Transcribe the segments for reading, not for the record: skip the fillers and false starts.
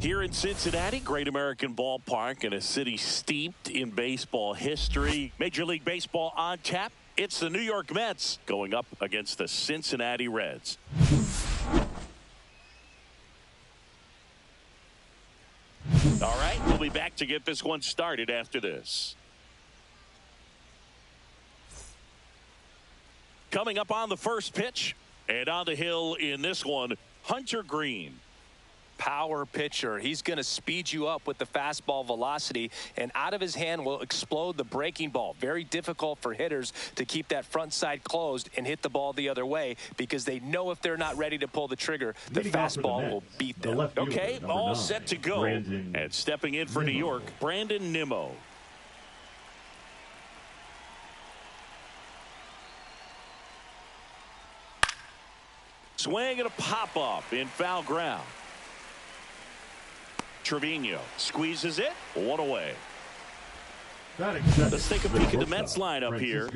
Here in Cincinnati, Great American Ballpark, in a city steeped in baseball history. Major League Baseball on tap. It's the New York Mets going up against the Cincinnati Reds. All right, we'll be back to get this one started after this. Coming up on the first pitch, and on the hill in this one, Hunter Green. Power pitcher. He's going to speed you up with the fastball velocity, and out of his hand will explode the breaking ball. Very difficult for hitters to keep that front side closed and hit the ball the other way, because they know if they're not ready to pull the trigger, the fastball will beat them. Okay, all set to go. And stepping in for New York, Brandon Nimmo. Swing and a pop-up in foul ground. Trevino squeezes it. One away. Let's take a peek at the Mets lineup here.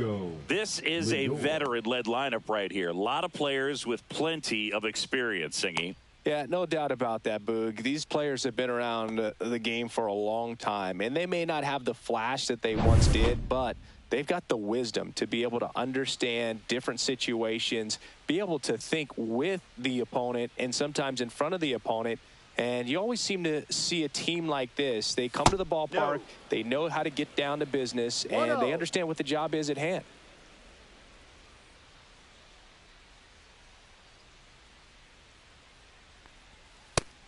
This is a veteran-led lineup right here. A lot of players with plenty of experience, Singy. Yeah, no doubt about that, Boog. These players have been around the game for a long time, and they may not have the flash that they once did, but they've got the wisdom to be able to understand different situations, be able to think with the opponent and sometimes in front of the opponent. And you always seem to see a team like this. They come to the ballpark, they know how to get down to business, and they understand what the job is at hand.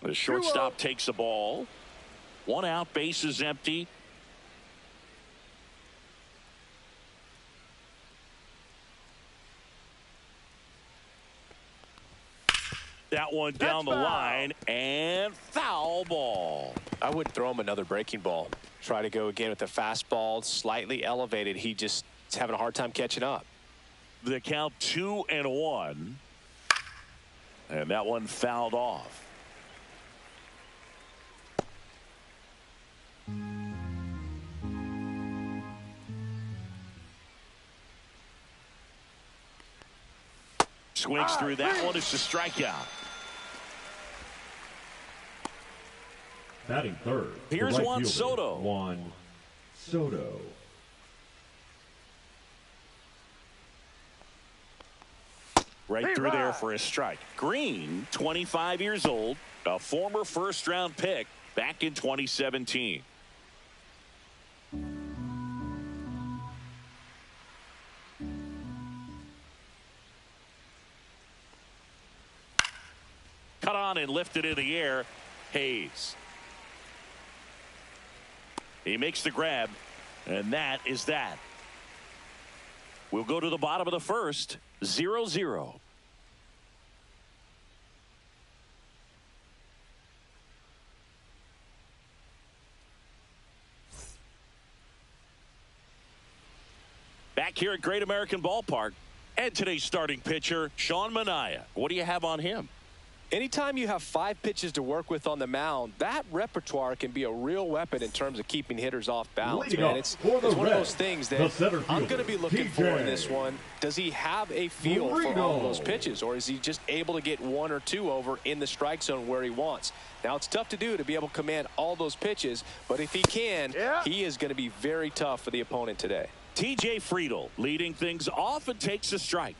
The shortstop takes the ball. One out, base is empty. That one down the line, and foul ball. I would throw him another breaking ball. Try to go again with the fastball, slightly elevated. He just is having a hard time catching up. The count 2-1. And that one fouled off. Swings through that one. It's a strikeout. Batting third. Here's Juan Soto. Juan Soto. Right through there for a strike. Green, 25 years old, a former first-round pick back in 2017. Cut on and lifted in the air. Hayes. He makes the grab, and that is that. We'll go to the bottom of the first. 0-0. Back here at Great American Ballpark, and today's starting pitcher, Sean Manaea. What do you have on him? Anytime you have 5 pitches to work with on the mound, that repertoire can be a real weapon in terms of keeping hitters off balance, man. It's one of those things that I'm going to be looking for in this one. Does he have a feel for all of those pitches, or is he just able to get 1 or 2 over in the strike zone where he wants? Now, it's tough to do to be able to command all those pitches, but if he can, he is going to be very tough for the opponent today. TJ Friedl leading things off and takes a strike.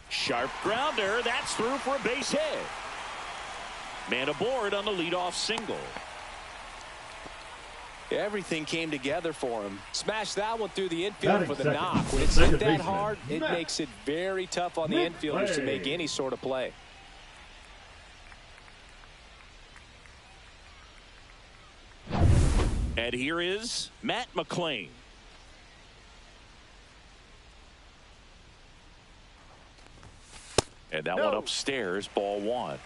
Sharp grounder. That's through for a base hit. Man aboard on the leadoff single. Everything came together for him. Smashed that one through the infield for the knock. When it's hit that hard, it makes it very tough on the infielders to make any sort of play. And here is Matt McClain. And that one upstairs, ball 1.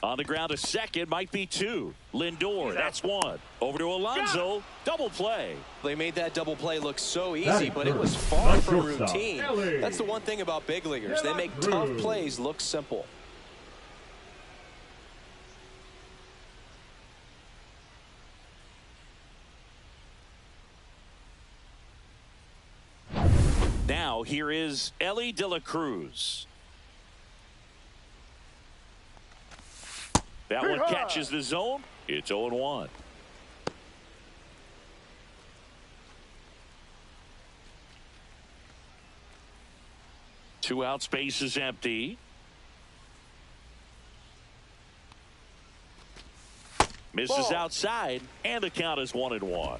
On the ground, a second, might be two. Lindor, that's one. Over to Alonso, double play. They made that double play look so easy, but it was far from routine. That's the one thing about big leaguers. They make tough plays look simple. Now, here is Elly De La Cruz. That one catches the zone. It's 0-1. Two out, space is empty. Misses outside, and the count is 1-1.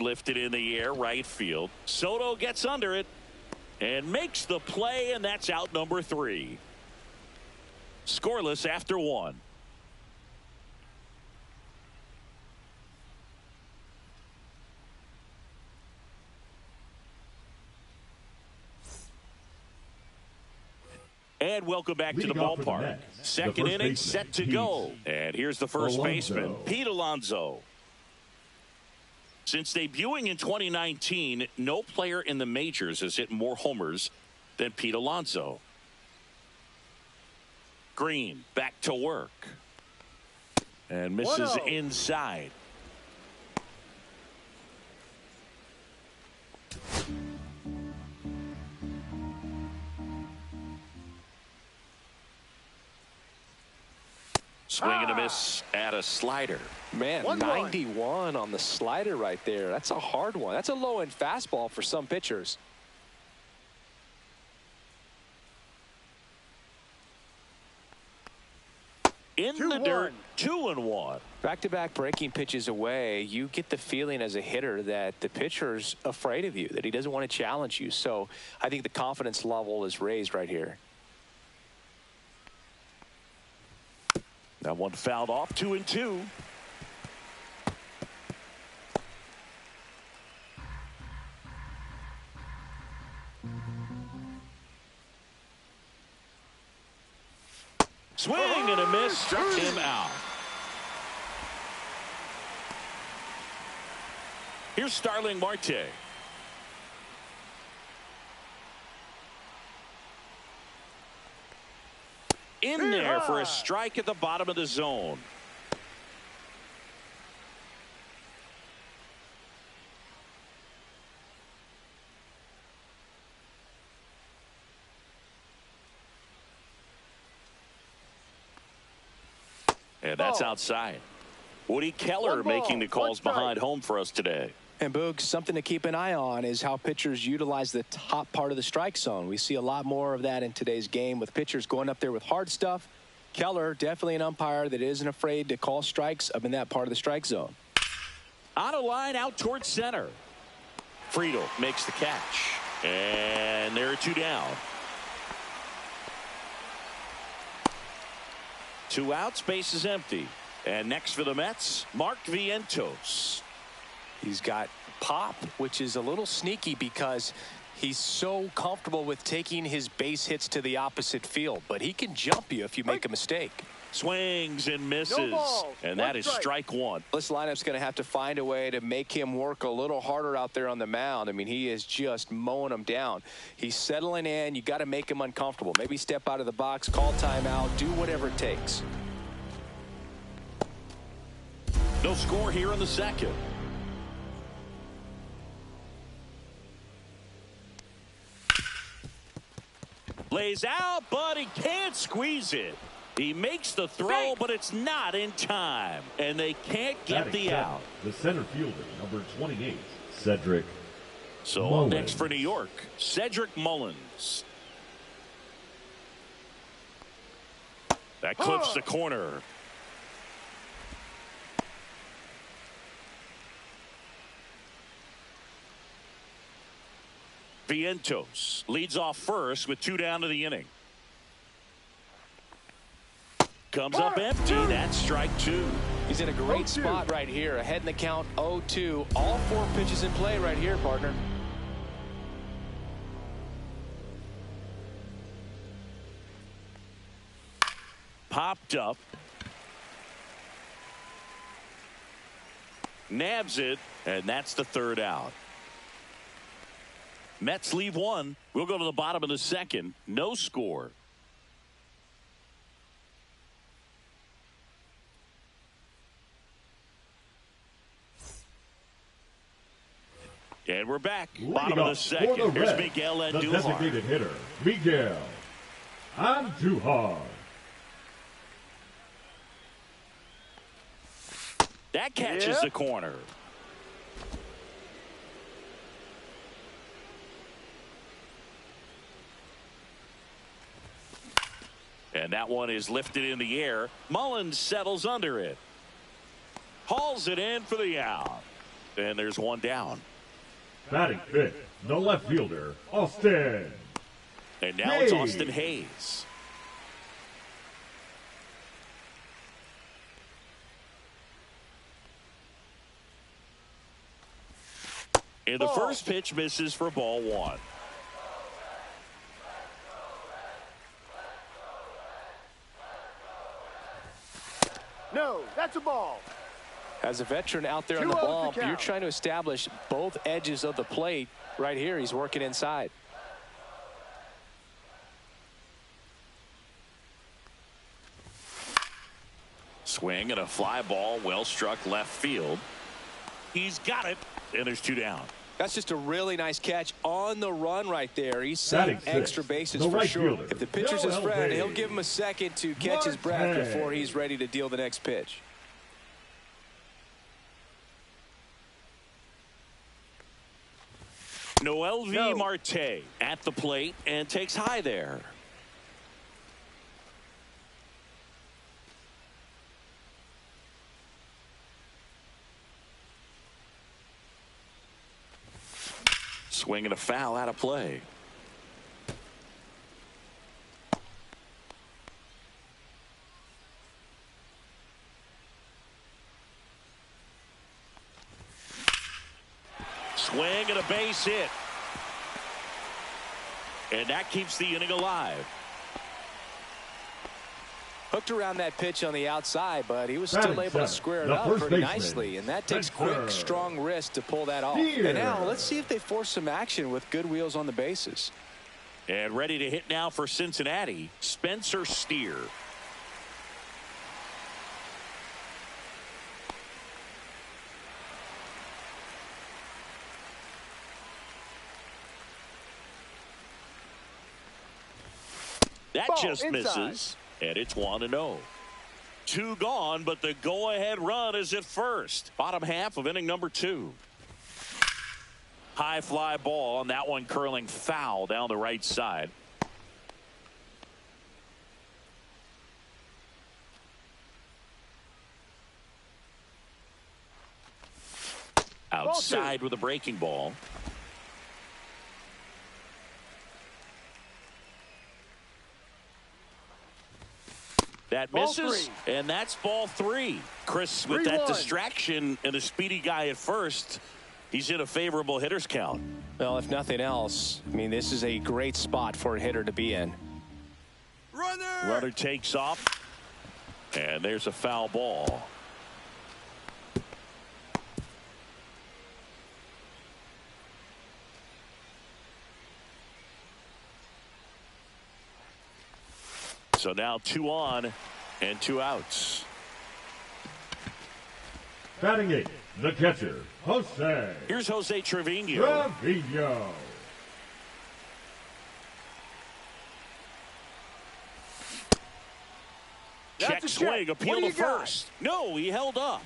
Lifted in the air, right field. Soto gets under it and makes the play, and that's out number 3. Scoreless after 1. And welcome back to the ballpark. Second inning set to go. And here's the first baseman, Pete Alonso. Since debuting in 2019, no player in the majors has hit more homers than Pete Alonso. Green back to work. And misses inside. Swing and a miss at a slider. Man, 91 on the slider right there. That's a hard one. That's a low-end fastball for some pitchers. In the dirt, 2-1. Back-to-back breaking pitches away, you get the feeling as a hitter that the pitcher's afraid of you, that he doesn't want to challenge you. So I think the confidence level is raised right here. That one fouled off, 2-2. Swing and a miss, struck him out. Here's Starling Marte. In there for a strike at the bottom of the zone. And that's outside. Woody Keller making the calls behind home for us today. And Boog, something to keep an eye on is how pitchers utilize the top part of the strike zone. We see a lot more of that in today's game with pitchers going up there with hard stuff. Keller, definitely an umpire that isn't afraid to call strikes up in that part of the strike zone. On a line out towards center. Friedel makes the catch. And there are 2 down. 2 outs, base is empty. And next for the Mets, Mark Vientos. He's got pop, which is a little sneaky because he's so comfortable with taking his base hits to the opposite field. But he can jump you if you make a mistake. Swings and misses. And that is strike 1. This lineup's going to have to find a way to make him work a little harder out there on the mound. I mean, he is just mowing them down. He's settling in. You got to make him uncomfortable. Maybe step out of the box, call timeout, do whatever it takes. No score here in the second. Lays out, but he can't squeeze it. He makes the throw, but it's not in time. And they can't get the out. The center fielder, number 28, Cedric So Mullins. Next for New York, Cedric Mullins. That clips the corner. Vientos leads off first with 2 down to the inning. Comes up empty. That's strike 2. He's in a great spot right here. Ahead in the count, 0-2. All 4 pitches in play right here, partner. Popped up. Nabs it, and that's the third out. Mets leave one. We'll go to the bottom of the second. No score. And we're back. Bottom of the second. Here's Miguel Andujar. The designated hitter, Miguel Andujar. That catches the corner. And that one is lifted in the air. Mullins settles under it. Hauls it in for the out. And there's one down. Batting fifth, the left fielder, Austin. And now it's Austin Hayes. And the first pitch misses for ball one. No, that's a ball. As a veteran out there on the ball, you're trying to establish both edges of the plate. Right here, he's working inside. Swing and a fly ball, well struck left field. He's got it, and there's two down. That's just a really nice catch on the run right there. He's saving extra bases for sure. If the pitcher's his friend, he'll give him a second to catch his breath before he's ready to deal the next pitch. Noel V. Marte at the plate and takes high there. Swing and a foul out of play. Swing and a base hit. And that keeps the inning alive. Hooked around that pitch on the outside, but he was still able to square it up pretty nicely. And that takes quick, strong wrist to pull that off. And now let's see if they force some action with good wheels on the bases. And ready to hit now for Cincinnati, Spencer Steer. That just misses. And it's 1-0. Two gone, but the go-ahead run is at first. Bottom half of inning number 2. High fly ball, and that one curling foul down the right side. Outside with a breaking ball. That misses, and that's ball 3. Chris, with that distraction and a speedy guy at first, he's in a favorable hitter's count. Well, if nothing else, I mean, this is a great spot for a hitter to be in. Runner takes off, and there's a foul ball. So now 2 on and 2 outs. Batting 8, the catcher, Jose. Here's Jose Trevino. Check swing, appeal to first. No, he held up.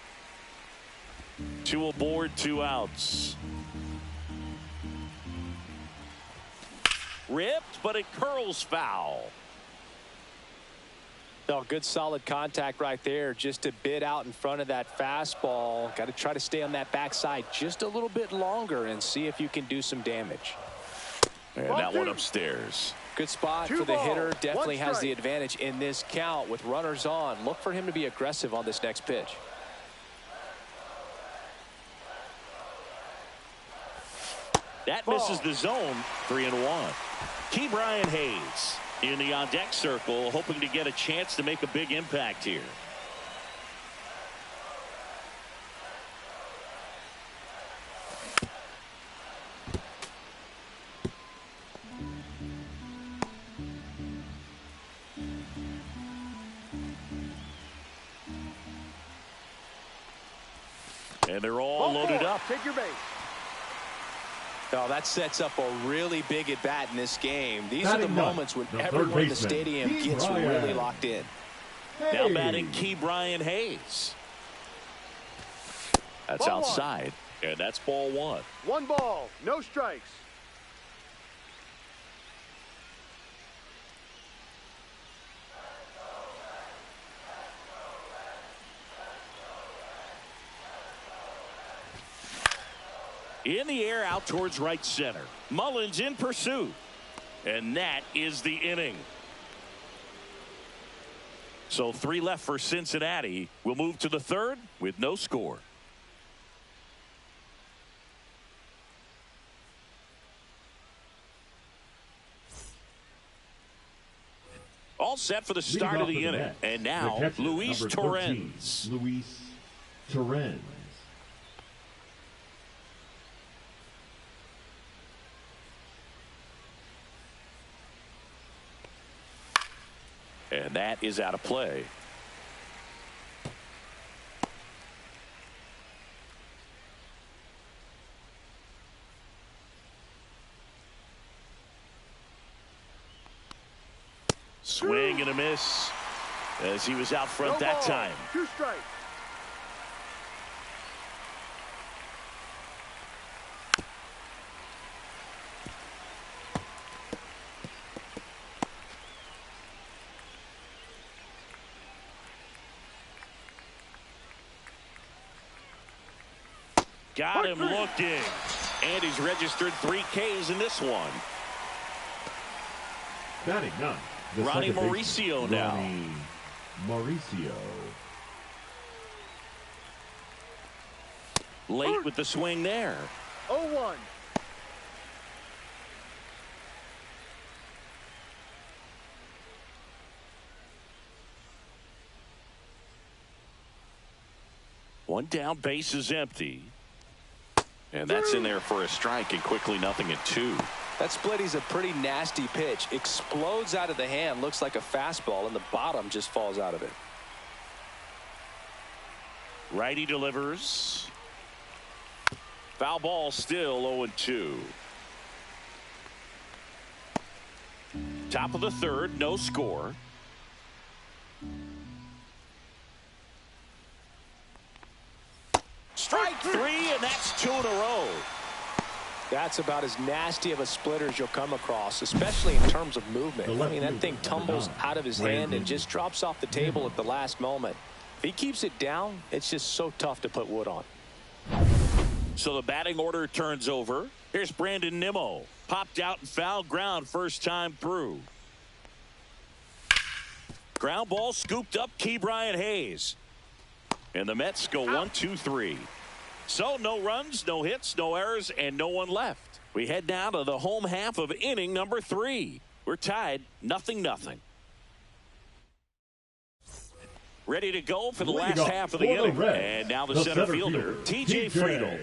2 aboard, 2 outs. Ripped, but it curls foul. Oh, good solid contact right there, just a bit out in front of that fastball. Got to try to stay on that backside just a little bit longer and see if you can do some damage. And that one upstairs. Good spot for the hitter. Definitely has the advantage in this count with runners on. Look for him to be aggressive on this next pitch. That misses the zone. 3-1. Key Brian Hayes. in the on-deck circle, hoping to get a chance to make a big impact here. And they're all loaded up. Take your base. Oh, that sets up a really big at-bat in this game. These are the moments when everyone in the stadium gets really locked in. Now batting Ke'Bryan Hayes. That's outside. And that's ball one. 1 ball, no strikes. In the air out towards right center. Mullins in pursuit. And that is the inning. So 3 left for Cincinnati. We'll move to the 3rd with no score. All set for the start of the inning. And now Luis Torrens. Luis Torrens. And that is out of play. Swing and a miss as he was out front that time. 2 strikes. Got him looking. And he's registered 3 Ks in this one. Batting 9. Ronnie Mauricio now. Ronnie Mauricio. Late with the swing there. 0-1. One down, base is empty. And that's in there for a strike, and quickly 0-2. That splitty's a pretty nasty pitch. Explodes out of the hand, looks like a fastball, and the bottom just falls out of it. Righty delivers. Foul ball, still 0-2. Top of the 3rd, no score. Strike 3, and that's 2 in a row. That's about as nasty of a splitter as you'll come across, especially in terms of movement. I mean, that thing tumbles out of his hand and just drops off the table at the last moment. If he keeps it down, it's just so tough to put wood on. So the batting order turns over. Here's Brandon Nimmo. Popped out and foul ground first time through. Ground ball scooped up Ke'Bryan Hayes. And the Mets go 1-2-3. So no runs, no hits, no errors, and no one left. We head now to the home half of inning number 3. We're tied 0-0. Ready to go for the last half of the inning. And now the center fielder, T.J. Friedl.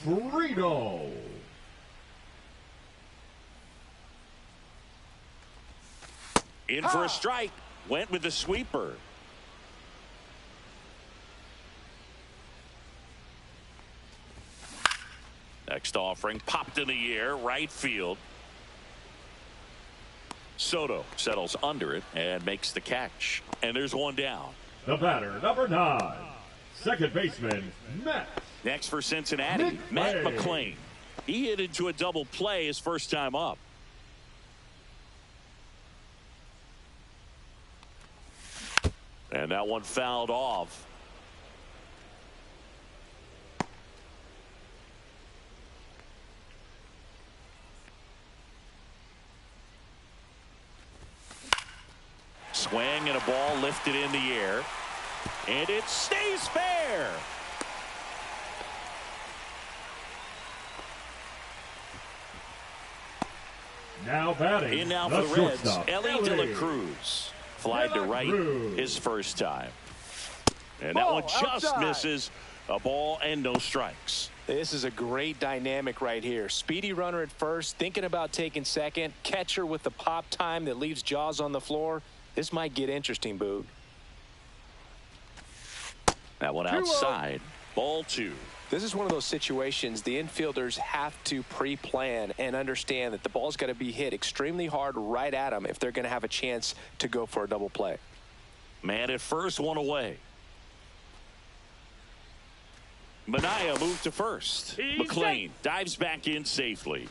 Friedl. In for a strike. Went with the sweeper. Next offering popped in the air, right field. Soto settles under it and makes the catch. And there's one down. The batter, number 9, second baseman, Matt. Next for Cincinnati, Matt McClain. He hit into a double play his first time up. And that one fouled off. Swing and a ball lifted in the air. And it stays fair. Now batting. In now the for the Reds, shortstop, Ellie De La Cruz. Flied to right his first time. And that one just outside. misses. A ball and no strikes. This is a great dynamic right here. Speedy runner at first, thinking about taking second. Catcher with the pop time that leaves Jaws on the floor. This might get interesting, Boog. That one outside. Ball two. This is one of those situations the infielders have to pre-plan and understand that the ball's got to be hit extremely hard right at them if they're going to have a chance to go for a double play. Man at first, one away. Manaea moved to first. McLean dives back in safely.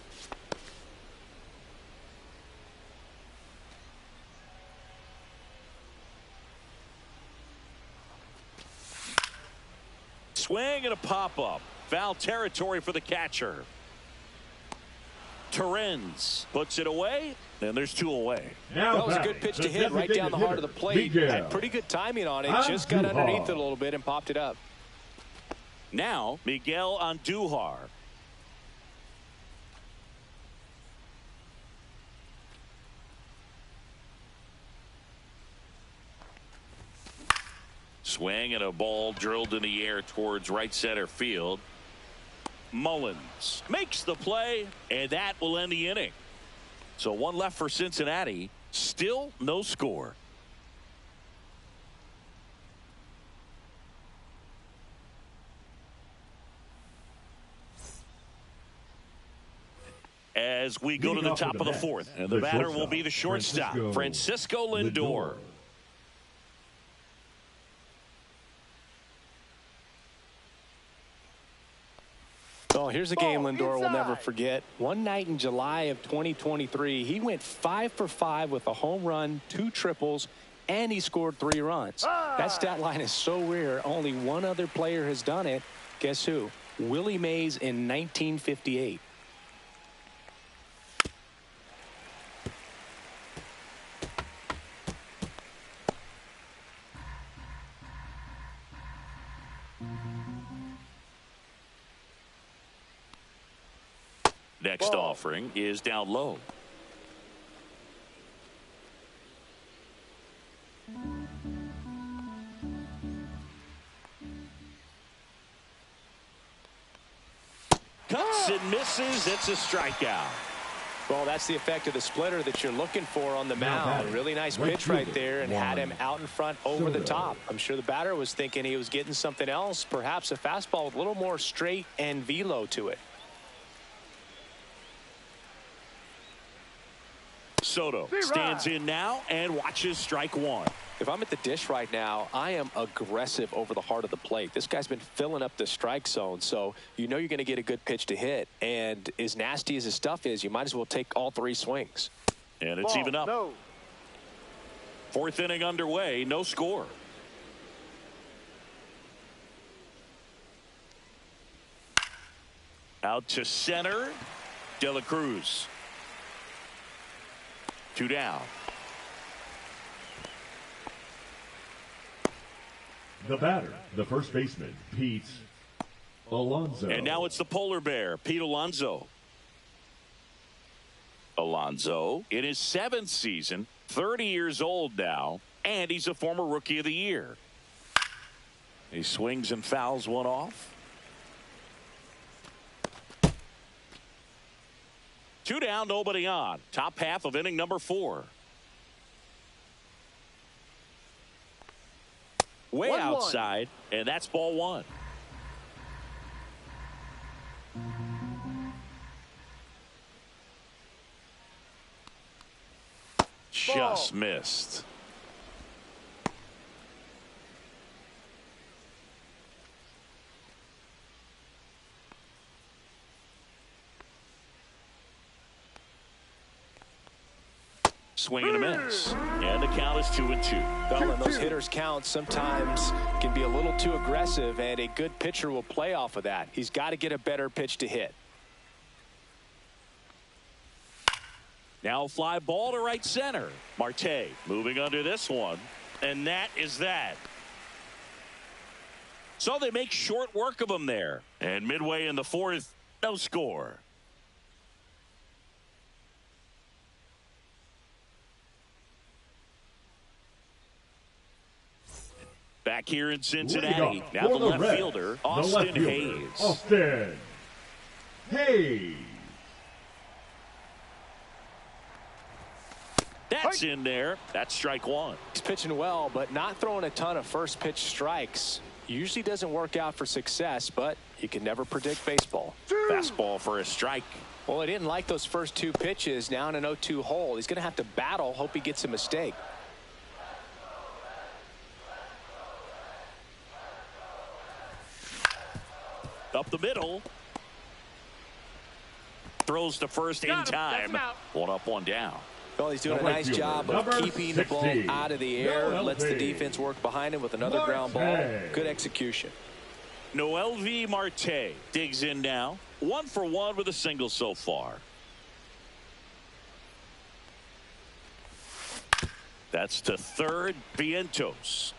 Swing and a pop-up. Foul territory for the catcher. Terens puts it away, and there's two away. Now That was a batting, good pitch the to hit right down the heart of the plate. Miguel. Had pretty good timing on it. Just got underneath it a little bit and popped it up. Now, Miguel Andujar. Swing and a ball drilled in the air towards right center field. Mullins makes the play, and that will end the inning. So one left for Cincinnati. Still no score. As we go to the top of the fourth, and the batter will be the shortstop, Francisco Lindor. Oh, here's a game Lindor will never forget. One night in July of 2023, he went 5 for 5 with a home run, 2 triples, and he scored 3 runs. That stat line is so rare. Only one other player has done it. Guess who? Willie Mays in 1958. Next offering is down low. Cuts and misses. It's a strikeout. Well, that's the effect of the splitter that you're looking for on the mound. Really nice pitch right there and had him out in front over the top. I'm sure the batter was thinking he was getting something else, perhaps a fastball with a little more straight and velo to it. Soto stands in now and watches strike one. If I'm at the dish right now, I am aggressive over the heart of the plate. This guy's been filling up the strike zone, so you know you're going to get a good pitch to hit. And as nasty as his stuff is, you might as well take all 3 swings. And it's even up. No. Fourth inning underway, no score. Out to center, De La Cruz. 2 down. The batter, the first baseman, Pete Alonso. And now it's the polar bear, Pete Alonso. Alonso in his 7th season, 30 years old now, and he's a former Rookie of the Year. He swings and fouls one off. 2 down, nobody on. Top half of inning number 4. Way 1-1. outside, and that's ball 1. Just missed. Swing and a miss. And the count is 2-2. Well, and those hitters' counts sometimes can be a little too aggressive, and a good pitcher will play off of that. He's got to get a better pitch to hit. Now fly ball to right center. Marte moving under this one. And that is that. So they make short work of him there. And midway in the 4th, no score. Back here in Leading Cincinnati, off now for the left Reds, fielder, the Austin left fielder, Hayes. Austin Hayes. That's in there. That's strike one. He's pitching well, but not throwing a ton of first pitch strikes. Usually doesn't work out for success, but you can never predict baseball. Fastball for a strike. Well, he didn't like those first two pitches. Now in an 0-2 hole. He's going to have to battle. Hope he gets a mistake. Up the middle. Throws to first in time. One up, one down. Well, he's doing a nice job of keeping the ball out of the air. Lets the defense work behind him with another ground ball. Good execution. Noelvi Marte digs in now. 1 for 1 with a single so far. That's to third. Vientos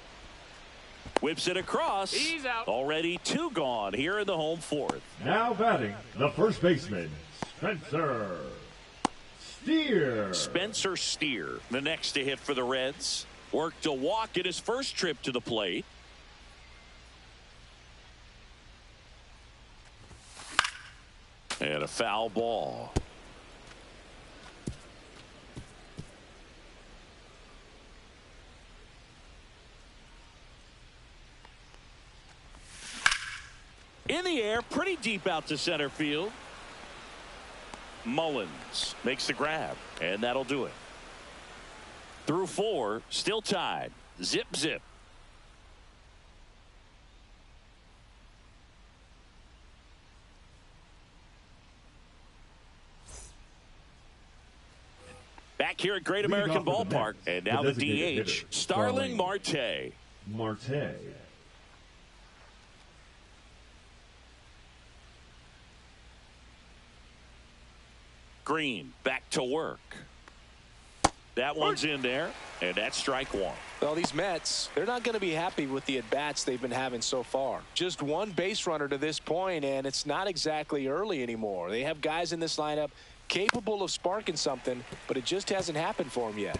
whips it across. He's out. Already 2 gone here in the home fourth. Now batting, the first baseman, Spencer Steer, the next to hit for the Reds. Worked a walk in his first trip to the plate. And a foul ball. In the air, pretty deep out to center field. Mullins makes the grab, and that'll do it. Through 4, still tied. Zip, zip. Back here at Great American Ballpark, and now the DH, Starling Marte. Green back to work. That one's in there, and that's strike one. Well, these Mets, they're not going to be happy with the at-bats they've been having so far. Just one base runner to this point, and it's not exactly early anymore. They have guys in this lineup capable of sparking something, but it just hasn't happened for them yet.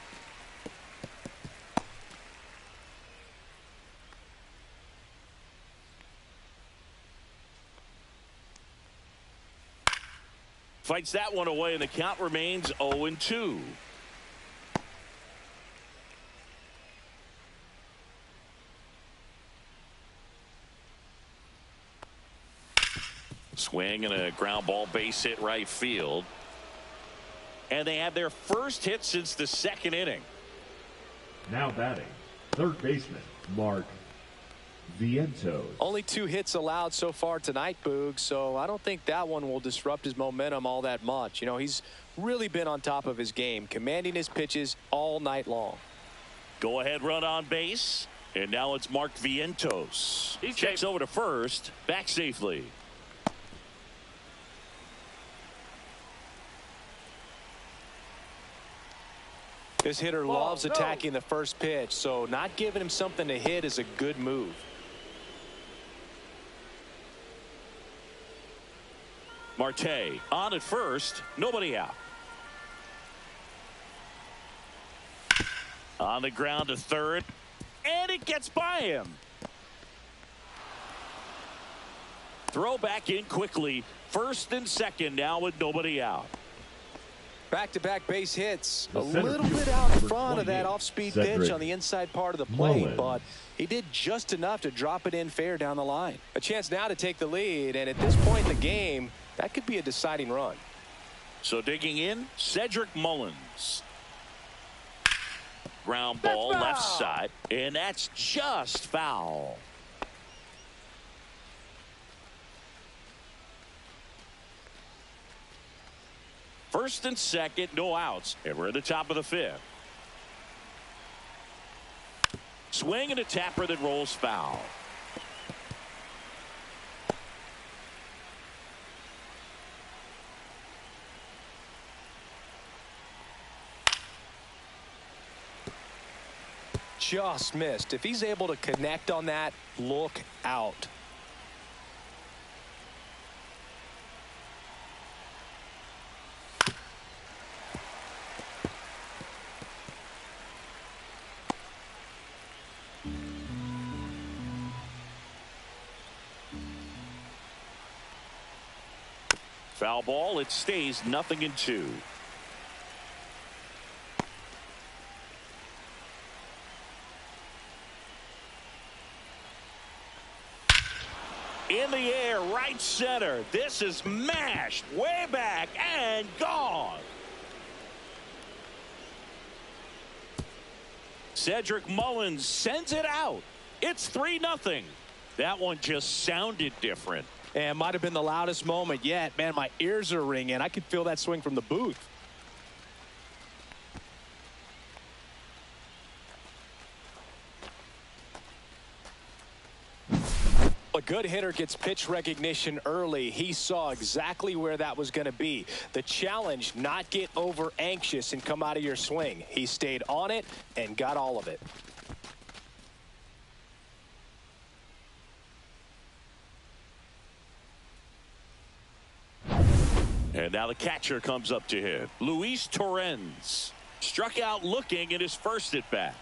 Fights that one away, and the count remains 0-2. Swing and a ground ball, base hit right field. And they have their first hit since the second inning. Now batting, third baseman, Mark Vientos. Only 2 hits allowed so far tonight, Boog, so I don't think that one will disrupt his momentum all that much. You know, he's really been on top of his game, commanding his pitches all night long. Go ahead run on base, and now it's Mark Vientos. He checks over to first, back safely. This hitter loves attacking the first pitch, so not giving him something to hit is a good move. Marte on at first, nobody out. On the ground to third, and it gets by him. Throw back in quickly. First and second now with nobody out. Back-to-back base hits. The a little bit out in front of that off-speed pitch on the inside part of the plate, but he did just enough to drop it in fair down the line. A chance now to take the lead, and at this point in the game, that could be a deciding run. So digging in, Cedric Mullins. Ground ball left side, and that's just foul. First and second, no outs, and we're at the top of the 5th. Swing and a tapper that rolls foul. Just missed. If he's able to connect on that, look out. Foul ball. It stays 0-2. In the air, right center. This is mashed way back and gone. Cedric Mullins sends it out. It's 3-0. That one just sounded different. And might have been the loudest moment yet. Man, my ears are ringing. I could feel that swing from the booth. A good hitter gets pitch recognition early. He saw exactly where that was going to be. The challenge, not get over anxious and come out of your swing. He stayed on it and got all of it. And now the catcher comes up to him. Luis Torrens struck out looking at his first at bat.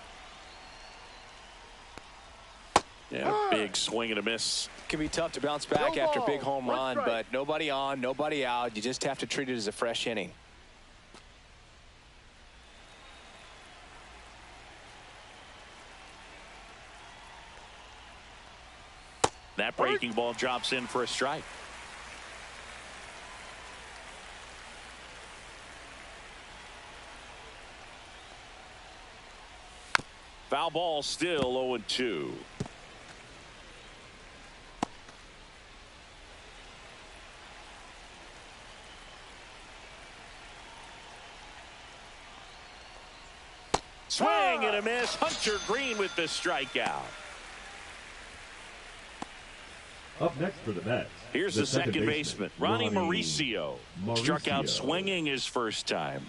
Yeah, big swing and a miss. Can be tough to bounce back after a big home run, but nobody on, nobody out. You just have to treat it as a fresh inning. That breaking ball drops in for a strike. Foul ball, still 0-2. Swing and a miss. Hunter Green with the strikeout. Up next for the Mets. Here's the second baseman, Ronnie Mauricio. Struck out swinging his first time.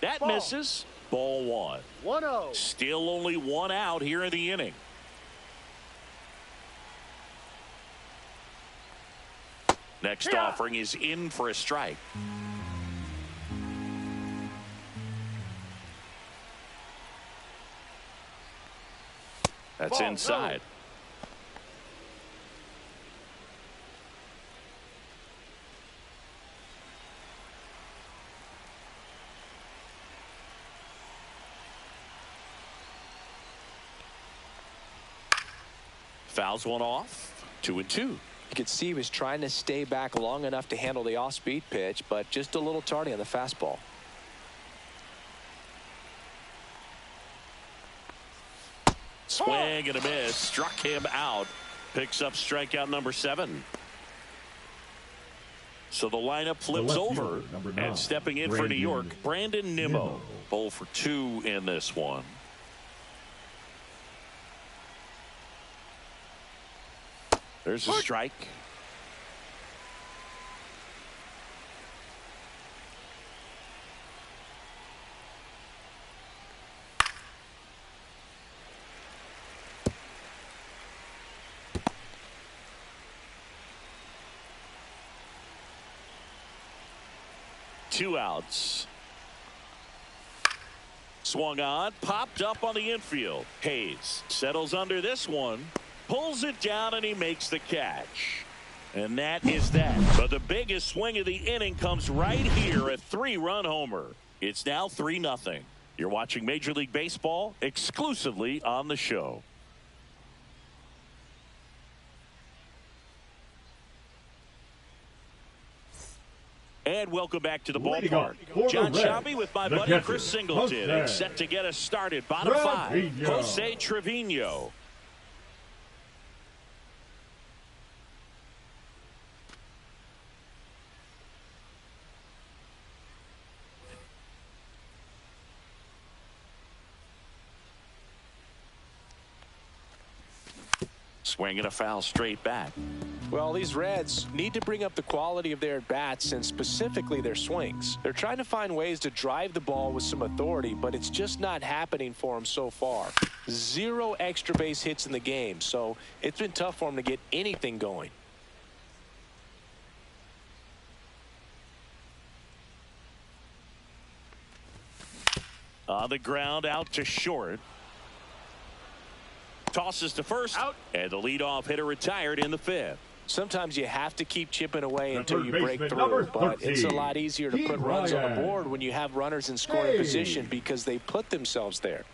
That misses. Ball one. 1-0. Still only one out here in the inning. Next offering is in for a strike. That's inside. Fouls one off. 2-2. You could see he was trying to stay back long enough to handle the off-speed pitch, but just a little tardy on the fastball. Swing and a miss. Struck him out. Picks up strikeout number 7. So the lineup flips over. And stepping in for New York, Brandon Nimmo. 0 for 2 in this one. There's a strike. Two outs. Swung on, popped up on the infield. Hayes settles under this one. Pulls it down and he makes the catch. And that is that. But the biggest swing of the inning comes right here, a 3-run homer. It's now 3-0. You're watching Major League Baseball exclusively on the show. And welcome back to the ballpark. John Shabby with my buddy Chris Singleton. And set to get us started. Bottom 5, Jose Trevino. Swinging a foul straight back. Well, these Reds need to bring up the quality of their at-bats and specifically their swings. They're trying to find ways to drive the ball with some authority, but it's just not happening for them so far. 0 extra base hits in the game, so it's been tough for them to get anything going. On the ground, out to short. Tosses to first. Out. And the leadoff hitter retired in the fifth. Sometimes you have to keep chipping away The until third you break baseman, through, number but it's a 13, lot easier to put runs on the board when you have runners in scoring position because they put themselves there.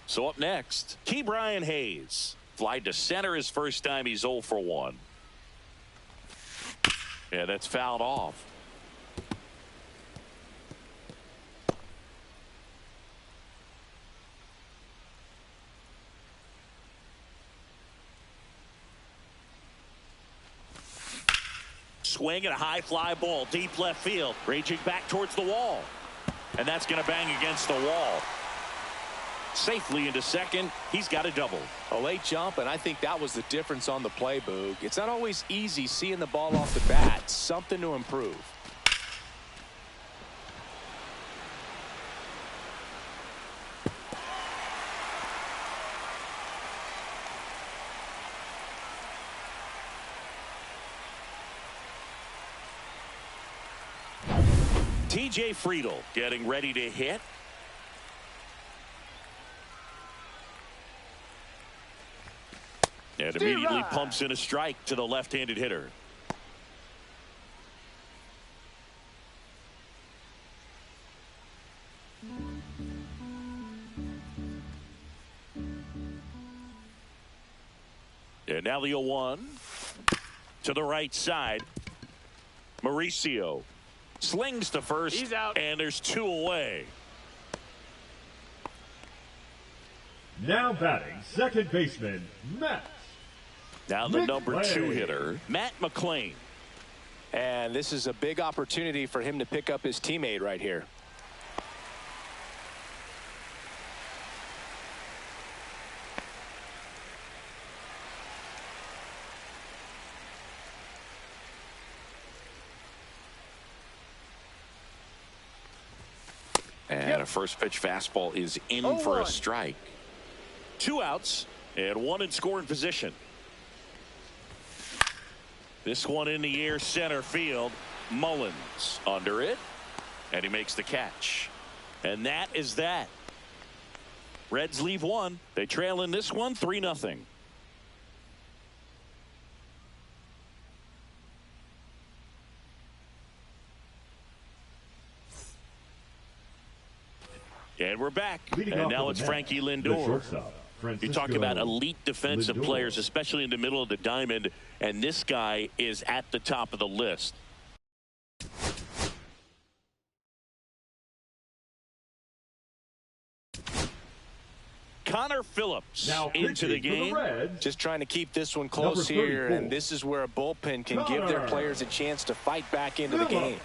So up next, Ke'Bryan Hayes. Flied to center his first time. He's 0 for 1. Yeah, that's fouled off. Swing and a high fly ball deep left field, raging back towards the wall, and that's going to bang against the wall. Safely into second. He's got a double. A late jump, and I think that was the difference on the play, Boog. It's not always easy seeing the ball off the bat. Something to improve. TJ Friedl getting ready to hit. And immediately pumps in a strike to the left-handed hitter. And now the 0-1 to the right side. Mauricio slings to first. He's out. And there's 2 away. Now batting, second baseman, Matt. Now the number McClain. 2 hitter, Matt McClain. And this is a big opportunity for him to pick up his teammate right here. And a first pitch fastball is in for a strike. 2 outs and 1 in scoring position. This one in the air, center field. Mullins under it, and he makes the catch. And that is that. Reds leave 1. They trail in this one 3-0. And we're back. And now it's Frankie Lindor. You talk about elite defensive players, especially in the middle of the diamond, and this guy is at the top of the list. Connor Phillips now into the game. Just trying to keep this one close here, and this is where a bullpen can give their players a chance to fight back into the game.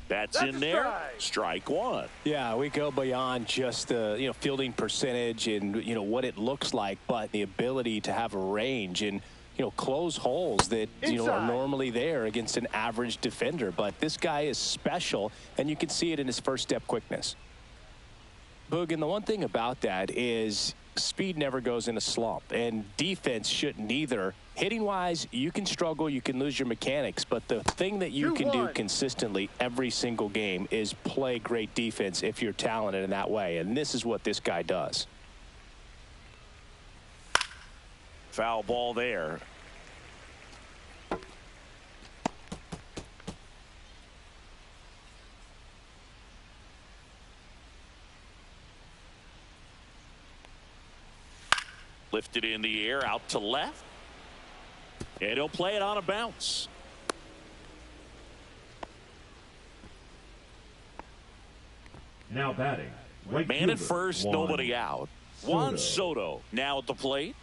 That's in there. Strike 1. Yeah, we go beyond just the fielding percentage and what it looks like, but the ability to have a range and close holes that are normally there against an average defender. But this guy is special, and you can see it in his first step quickness. Boog, and the one thing about that is speed never goes in a slump, and defense shouldn't either. Hitting wise, you can struggle, you can lose your mechanics, but the thing that you can do consistently every single game is play great defense if you're talented in that way, and this is what this guy does. Foul ball there. Lifted in the air, out to left. And he'll play it on a bounce. Now batting, right Man at fielder, first, Juan nobody out. Juan Soto now at the plate.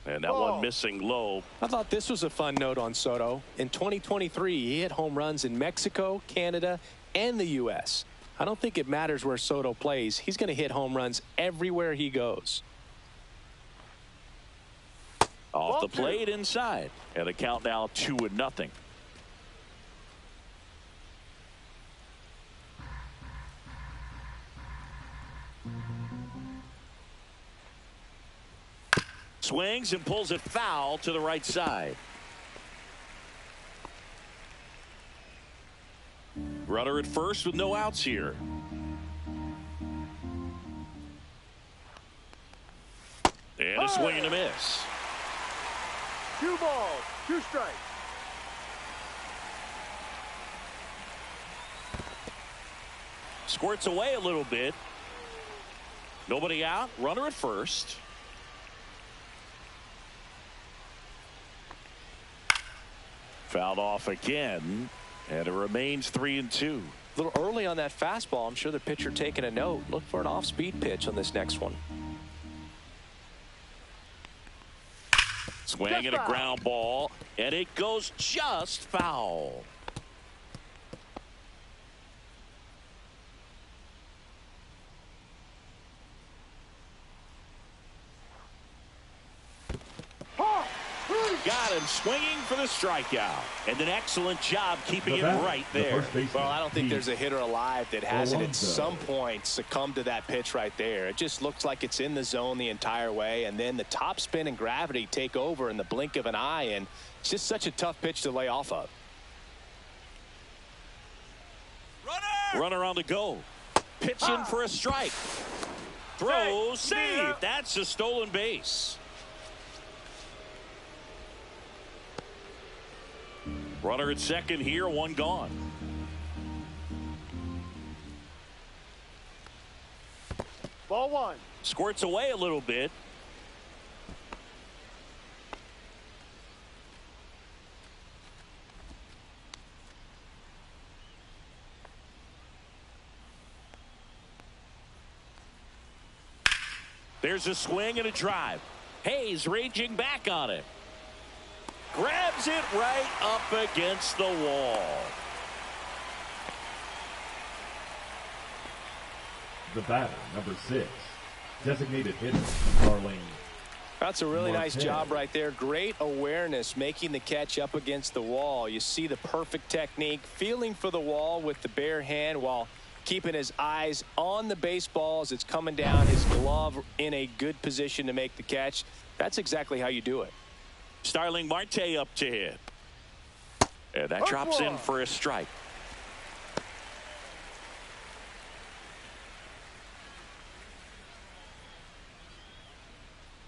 And that one missing low. I thought this was a fun note on Soto. In 2023, he hit home runs in Mexico, Canada, and the U.S. I don't think it matters where Soto plays. He's going to hit home runs everywhere he goes. Off the plate inside. And a count now 2-0. Swings and pulls it foul to the right side. Runner at first with no outs here. And a swing and a miss. 2 balls, 2 strikes. Squirts away a little bit. Nobody out. Runner at first. Fouled off again. And it remains 3-2. A little early on that fastball. I'm sure the pitcher taking a note. Look for an off-speed pitch on this next one. Swing and a ground ball. And it goes just foul. Got him swinging for the strikeout. And an excellent job keeping it right there. Well, I don't think there's a hitter alive that hasn't at some point succumbed to that pitch right there. It just looks like it's in the zone the entire way, and then the top spin and gravity take over in the blink of an eye, and it's just such a tough pitch to lay off of. Runner on the go. Pitching for a strike. Throw, save. That's a stolen base. Runner at second here, 1 gone. Ball 1. Squirts away a little bit. There's a swing and a drive. Hayes raging back on it. Grabs it right up against the wall. The batter, number 6, designated hitter, Starling. That's a really nice job right there. Great awareness, making the catch up against the wall. You see the perfect technique, feeling for the wall with the bare hand while keeping his eyes on the baseball as it's coming down, his glove in a good position to make the catch. That's exactly how you do it. Starling Marte up to hit. And that drops in for a strike.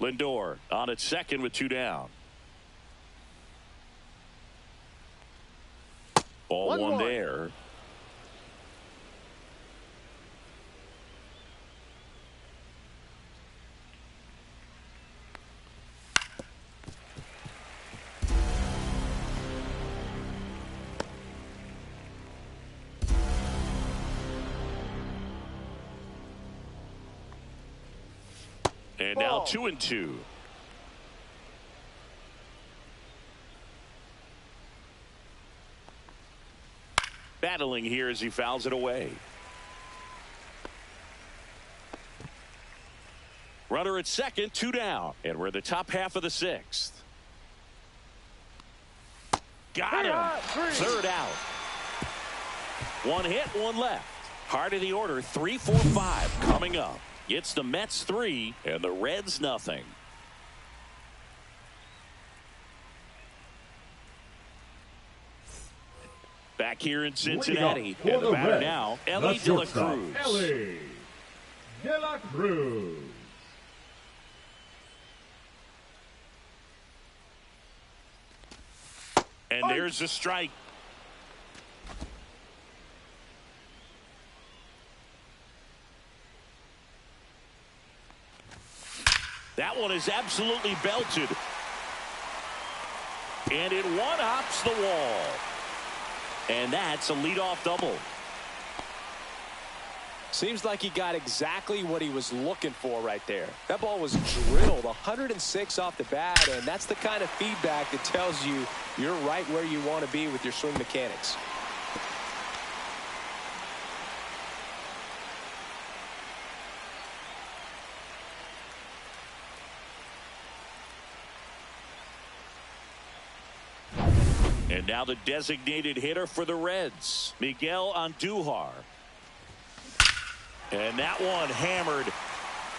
Lindor on at second with 2 down. Ball 1 there. And now 2-2. Battling here as he fouls it away. Runner at second, 2 down. And we're in the top half of the 6th. Got him. 3rd out. 1 hit, 1 left. Heart of the order, 3, 4, 5 coming up. It's the Mets 3 and the Reds nothing. Back here in Cincinnati, and the batter now, Ellie De La Cruz. Ellie De La Cruz. And there's a strike. That one is absolutely belted. And it one-hops the wall. And that's a leadoff double. Seems like he got exactly what he was looking for right there. That ball was drilled 106 off the bat, and that's the kind of feedback that tells you you're right where you want to be with your swing mechanics. And now the designated hitter for the Reds, Miguel Andujar. And that one hammered.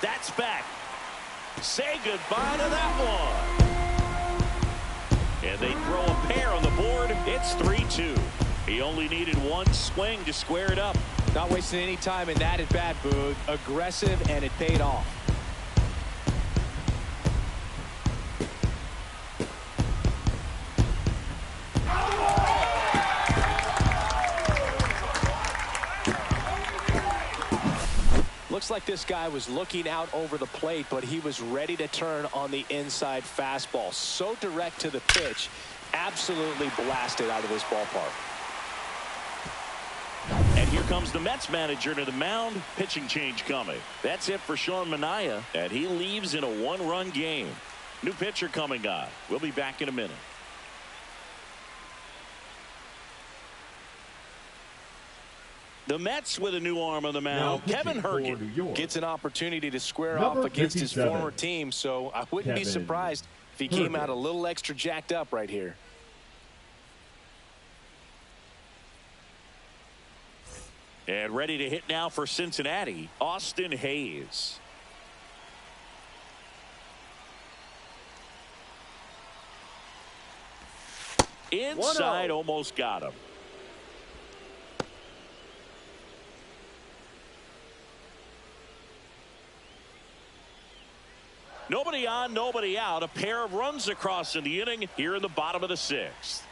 That's back. Say goodbye to that one. And they throw a pair on the board. It's 3-2. He only needed one swing to square it up. Not wasting any time in that at bat, Boog. Aggressive, and it paid off. Looks like this guy was looking out over the plate, but he was ready to turn on the inside fastball. So direct to the pitch, absolutely blasted out of this ballpark. And here comes the Mets manager to the mound. Pitching change coming. That's it for Sean Manaea, and he leaves in a one-run game. New pitcher coming on. We'll be back in a minute. The Mets with a new arm on the mound. Kevin Hergen gets an opportunity to square off against his former team, so I wouldn't be surprised if he came out a little extra jacked up right here. And ready to hit now for Cincinnati, Austin Hayes. Inside, almost got him. Nobody on, nobody out. A pair of runs across in the inning here in the bottom of the sixth.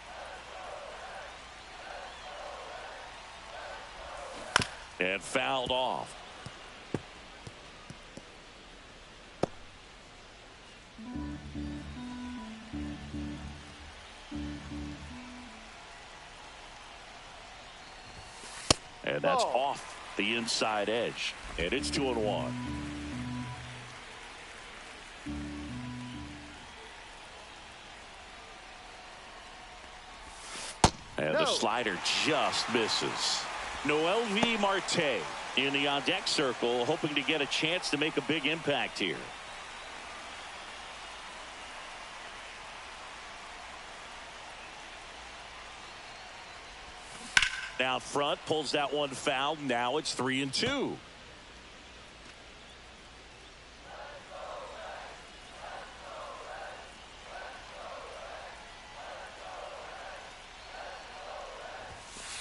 And fouled off. And that's off the inside edge. And it's 2-1. And the slider just misses. Noelvi Marte in the on-deck circle, hoping to get a chance to make a big impact here. Out front, pulls that one foul. Now it's 3-2.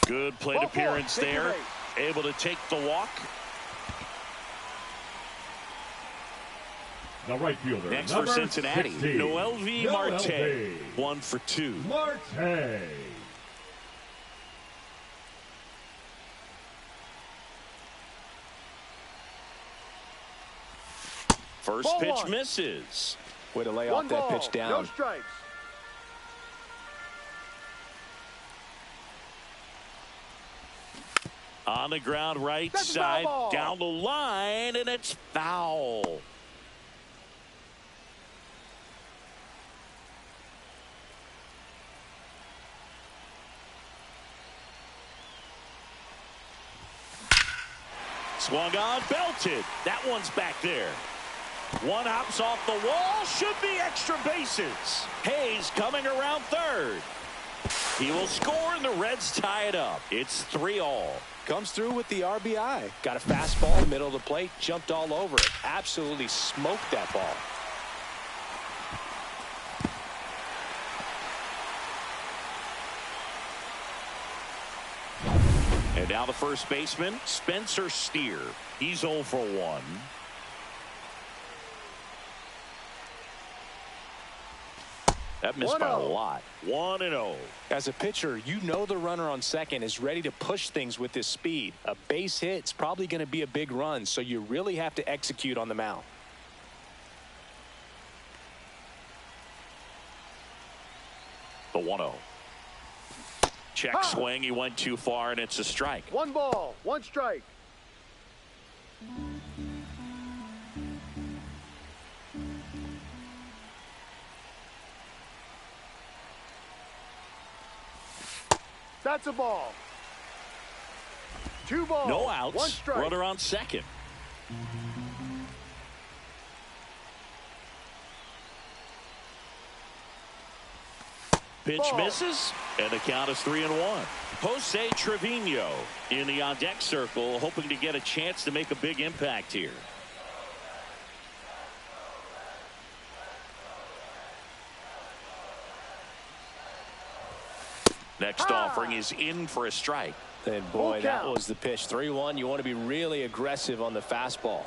Good plate appearance there. Able to take the walk. The right fielder. Next for Cincinnati, Noelvi Marte. 1 for 2. Marte. First pitch misses. Way to lay off that pitch down. No strikes. On the ground, right side, down the line, and it's foul. Swung on, belted. That one's back there. One hops off the wall, should be extra bases. Hayes coming around third. He will score, and the Reds tie it up. It's 3-all. Comes through with the RBI. Got a fastball, middle of the plate, jumped all over it. Absolutely smoked that ball. And now the first baseman, Spencer Steer. He's 0 for 1. That missed by a lot. 1-0. As a pitcher, you know the runner on second is ready to push things with his speed. A base hit's probably going to be a big run, so you really have to execute on the mound. The 1-0. Check swing. He went too far, and it's a strike. 1 ball, 1 strike. That's a ball. 2 balls. No outs. 1 strike. Runner on second. Pitch misses, and the count is 3-1. Jose Trevino in the on-deck circle, hoping to get a chance to make a big impact here. Next offering is in for a strike. And boy, that was the pitch. 3-1. You want to be really aggressive on the fastball.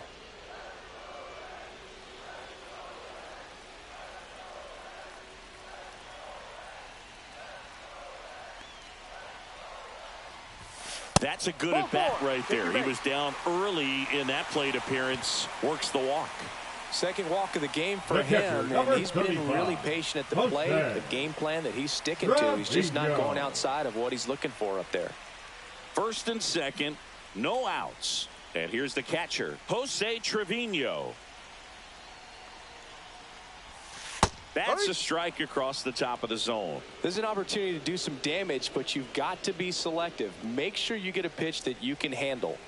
That's a good at bat right there. He was down early in that plate appearance. Works the walk. Second walk of the game for him, and he's been really patient at the plate. A game plan that he's sticking to. He's just not going outside of what he's looking for up there. First and second, no outs. And here's the catcher, Jose Trevino. That's a strike across the top of the zone. There's an opportunity to do some damage, but you've got to be selective. Make sure you get a pitch that you can handle.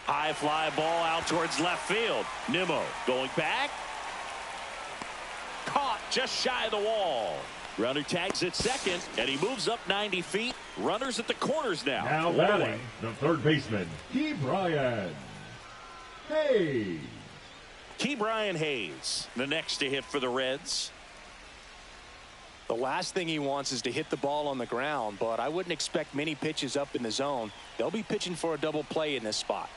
High fly ball out towards left field. Nimmo going back. Caught just shy of the wall. Runner tags at second, and he moves up 90 feet. Runners at the corners now. Now batting, the third baseman, Ke'Bryan Hayes. Ke'Bryan Hayes, the next to hit for the Reds. The last thing he wants is to hit the ball on the ground, but I wouldn't expect many pitches up in the zone. They'll be pitching for a double play in this spot.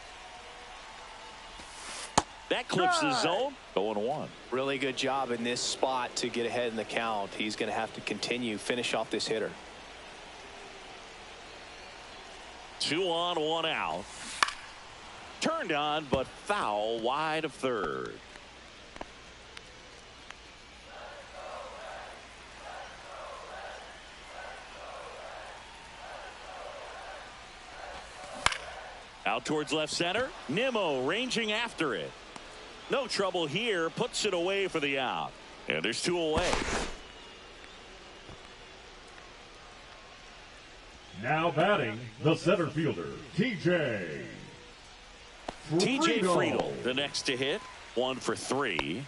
That clips the zone. 0-1. Really good job in this spot to get ahead in the count. He's going to have to continue, finish off this hitter. 2 on, 1 out. Turned on, but foul wide of third. Out towards left center. Nimmo ranging after it. No trouble here. Puts it away for the out. And there's 2 away. Now batting, the center fielder, TJ Friedel, the next to hit. 1 for 3.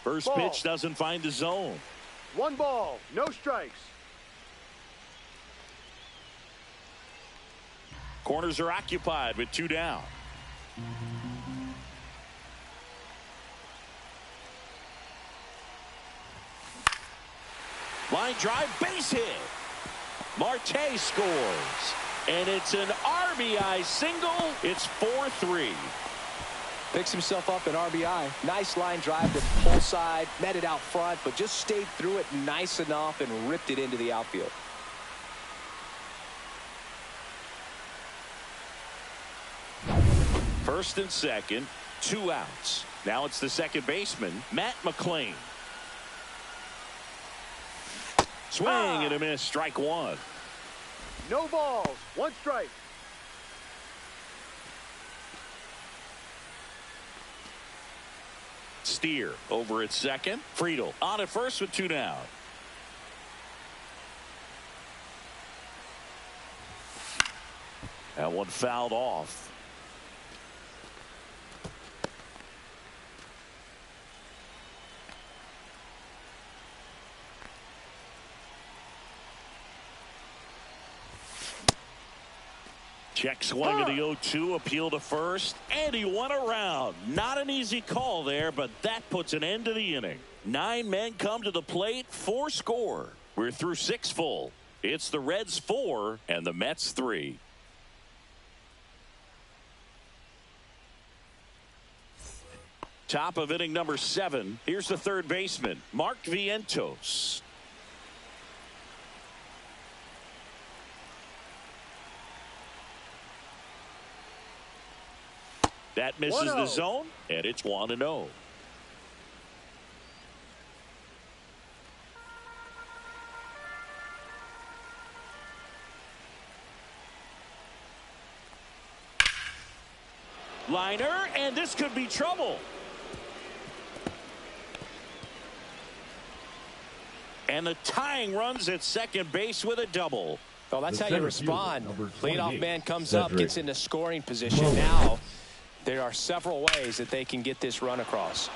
First pitch doesn't find the zone. 1 ball, no strikes. Corners are occupied with 2 down. Line drive, base hit. Marte scores. And it's an RBI single. It's 4-3. Picks himself up an RBI. Nice line drive to pull side, met it out front, but just stayed through it nice enough and ripped it into the outfield. First and second, 2 outs. Now it's the second baseman, Matt McLean. Swing and a miss, strike 1. No balls, 1 strike. Steer over at second. Friedel on at first with 2 down. That one fouled off. Check swing of the 0-2, appeal to first, and he won a round. Not an easy call there, but that puts an end to the inning. 9 men come to the plate, 4 score. We're through 6 full. It's the Reds 4 and the Mets 3. Top of inning number 7. Here's the third baseman, Mark Vientos. That misses the zone, and it's 1-0. Liner, and this could be trouble. And the tying runs at second base with a double. Well, that's how you respond. Leadoff man comes up, gets into scoring position. Now there are several ways that they can get this run across.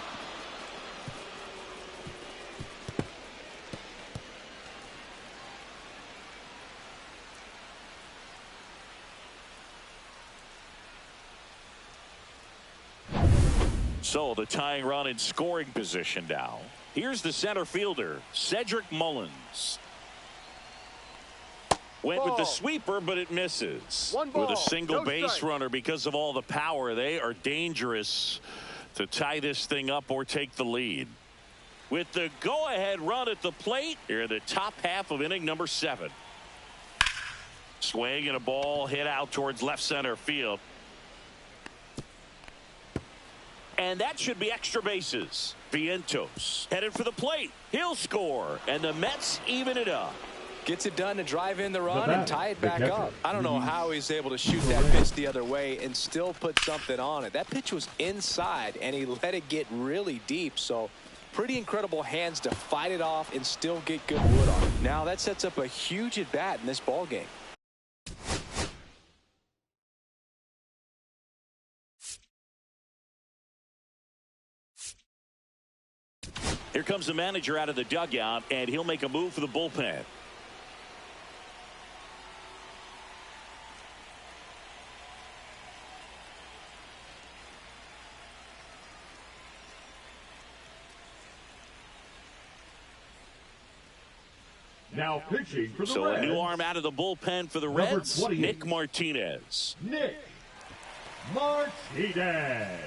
So the tying run in scoring position now. Here's the center fielder, Cedric Mullins. Went with the sweeper, but it misses. With a single base runner, because of all the power, they are dangerous to tie this thing up or take the lead. With the go-ahead run at the plate, here in the top half of inning number 7. Swing and a ball hit out towards left center field. And that should be extra bases. Vientos headed for the plate. He'll score, and the Mets even it up. Gets it done to drive in the run and tie it back up. I don't know how he's able to shoot that pitch the other way and still put something on it. That pitch was inside, and he let it get really deep. So pretty incredible hands to fight it off and still get good wood on it. Now that sets up a huge at bat in this ball game. Here comes the manager out of the dugout, and he'll make a move for the bullpen. Now pitching for the So Reds. A new arm out of the bullpen for the Reds, Nick Martinez. Nick Martinez.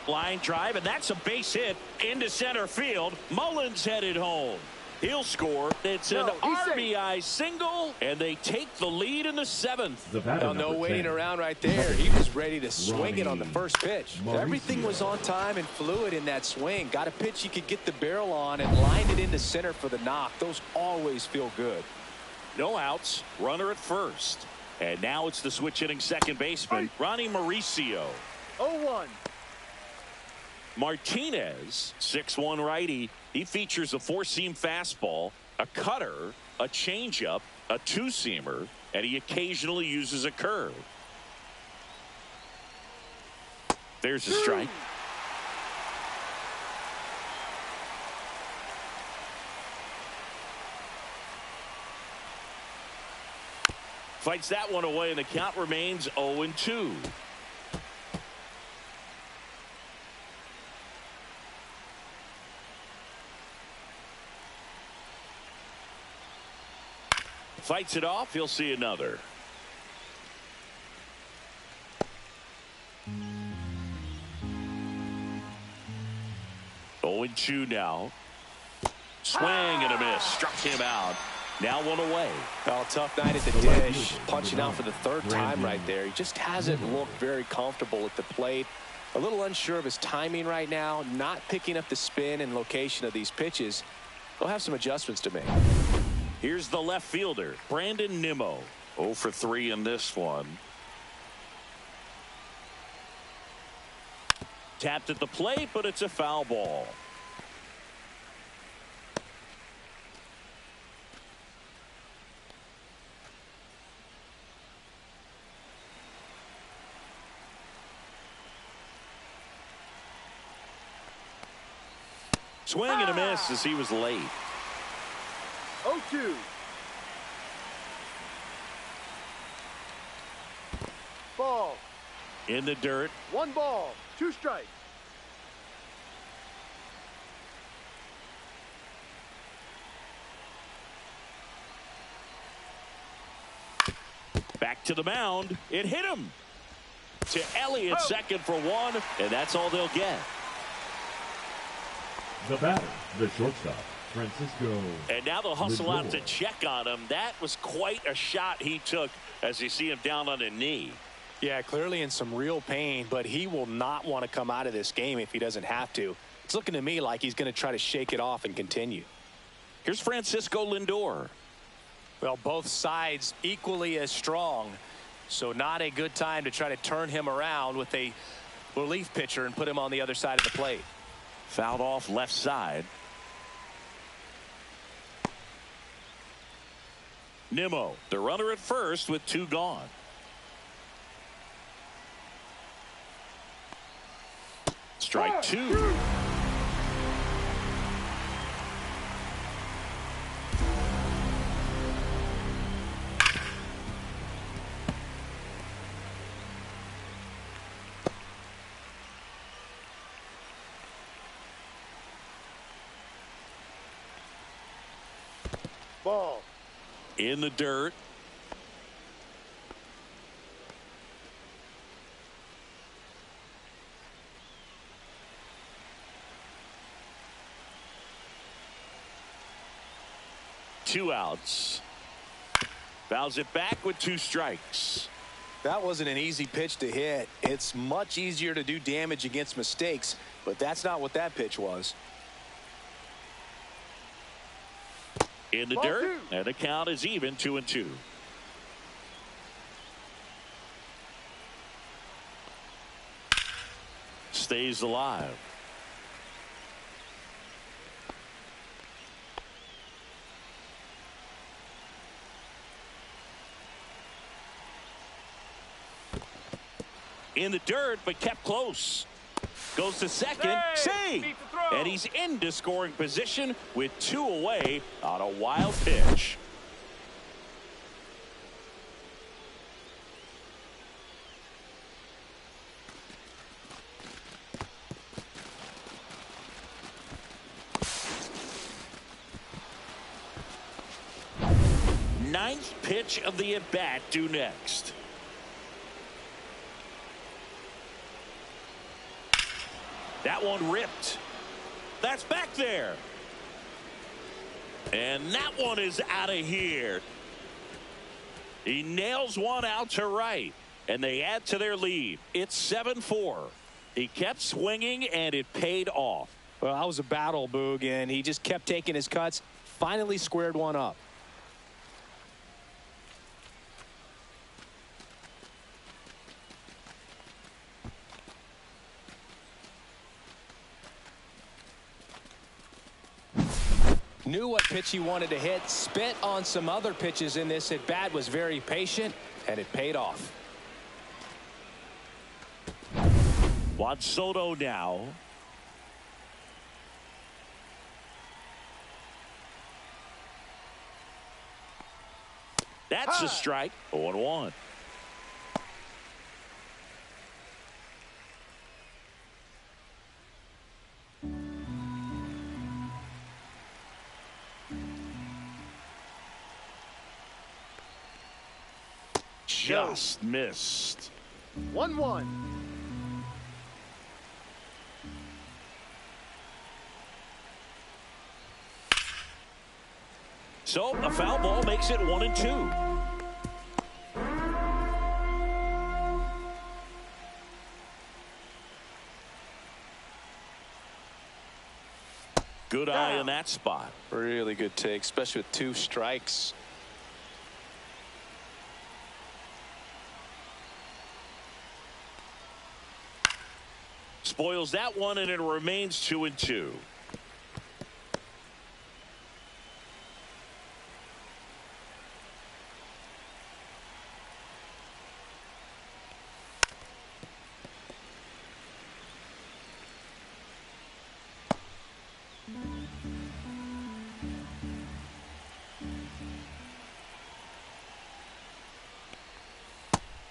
Line drive, and that's a base hit into center field. Mullins headed home. He'll score. It's an RBI single, and they take the lead in the 7th. No waiting around right there. He was ready to swing it on the first pitch. Everything was on time and fluid in that swing. Got a pitch he could get the barrel on and lined it into center for the knock. Those always feel good. No outs. Runner at first. And now it's the switch hitting second baseman, Ronnie Mauricio. 0-1. Martinez, 6'1" righty. He features a four-seam fastball, a cutter, a changeup, a two-seamer, and he occasionally uses a curve. There's a strike. Fights that one away, and the count remains 0-2. Fights it off. He'll see another. Oh, 0-2 now. Swing and a miss. Struck him out. Now one away. Well, tough night at the dish. Punching out for the third time right there. He just hasn't looked very comfortable at the plate. A little unsure of his timing right now. Not picking up the spin and location of these pitches. He'll have some adjustments to make. Here's the left fielder, Brandon Nimmo. 0 for 3 in this one. Tapped at the plate, but it's a foul ball. Swing and a miss as he was late. 0-2. Ball. In the dirt. 1 ball, 2 strikes. Back to the mound. It hit him. To Elliott, second for 1, and that's all they'll get. The batter, the shortstop, Francisco. And now they'll hustle out to check on him. That was quite a shot he took as you see him down on a knee. Yeah, clearly in some real pain, but he will not want to come out of this game if he doesn't have to. It's looking to me like he's going to try to shake it off and continue. Here's Francisco Lindor. Well, both sides equally as strong, so not a good time to try to turn him around with a relief pitcher and put him on the other side of the plate. Fouled off left side. Nimmo, the runner at first with 2 gone. Strike 2. Ball. In the dirt. Two outs. Fouls it back with 2 strikes. That wasn't an easy pitch to hit. It's much easier to do damage against mistakes, but that's not what that pitch was. In the Ball dirt, 2. and the count is even, 2-2. Stays alive. In the dirt, but kept close. Goes to second. Save! Beat the throw. And he's into scoring position with 2 away on a wild pitch. Ninth pitch of the at-bat due next. That one ripped. That's back there. And that one is out of here. He nails one out to right. And they add to their lead. It's 7-4. He kept swinging, and it paid off. Well, that was a battle, Boog, and he just kept taking his cuts. Finally squared one up. Knew what pitch he wanted to hit, spit on some other pitches in this at bat, was very patient, and it paid off. Juan Soto now. That's a strike. 0-1. Just missed. 1-1. So a foul ball makes it 1-2. Good eye in that spot. Really good take, especially with 2 strikes. Spoils that one, and it remains 2-2.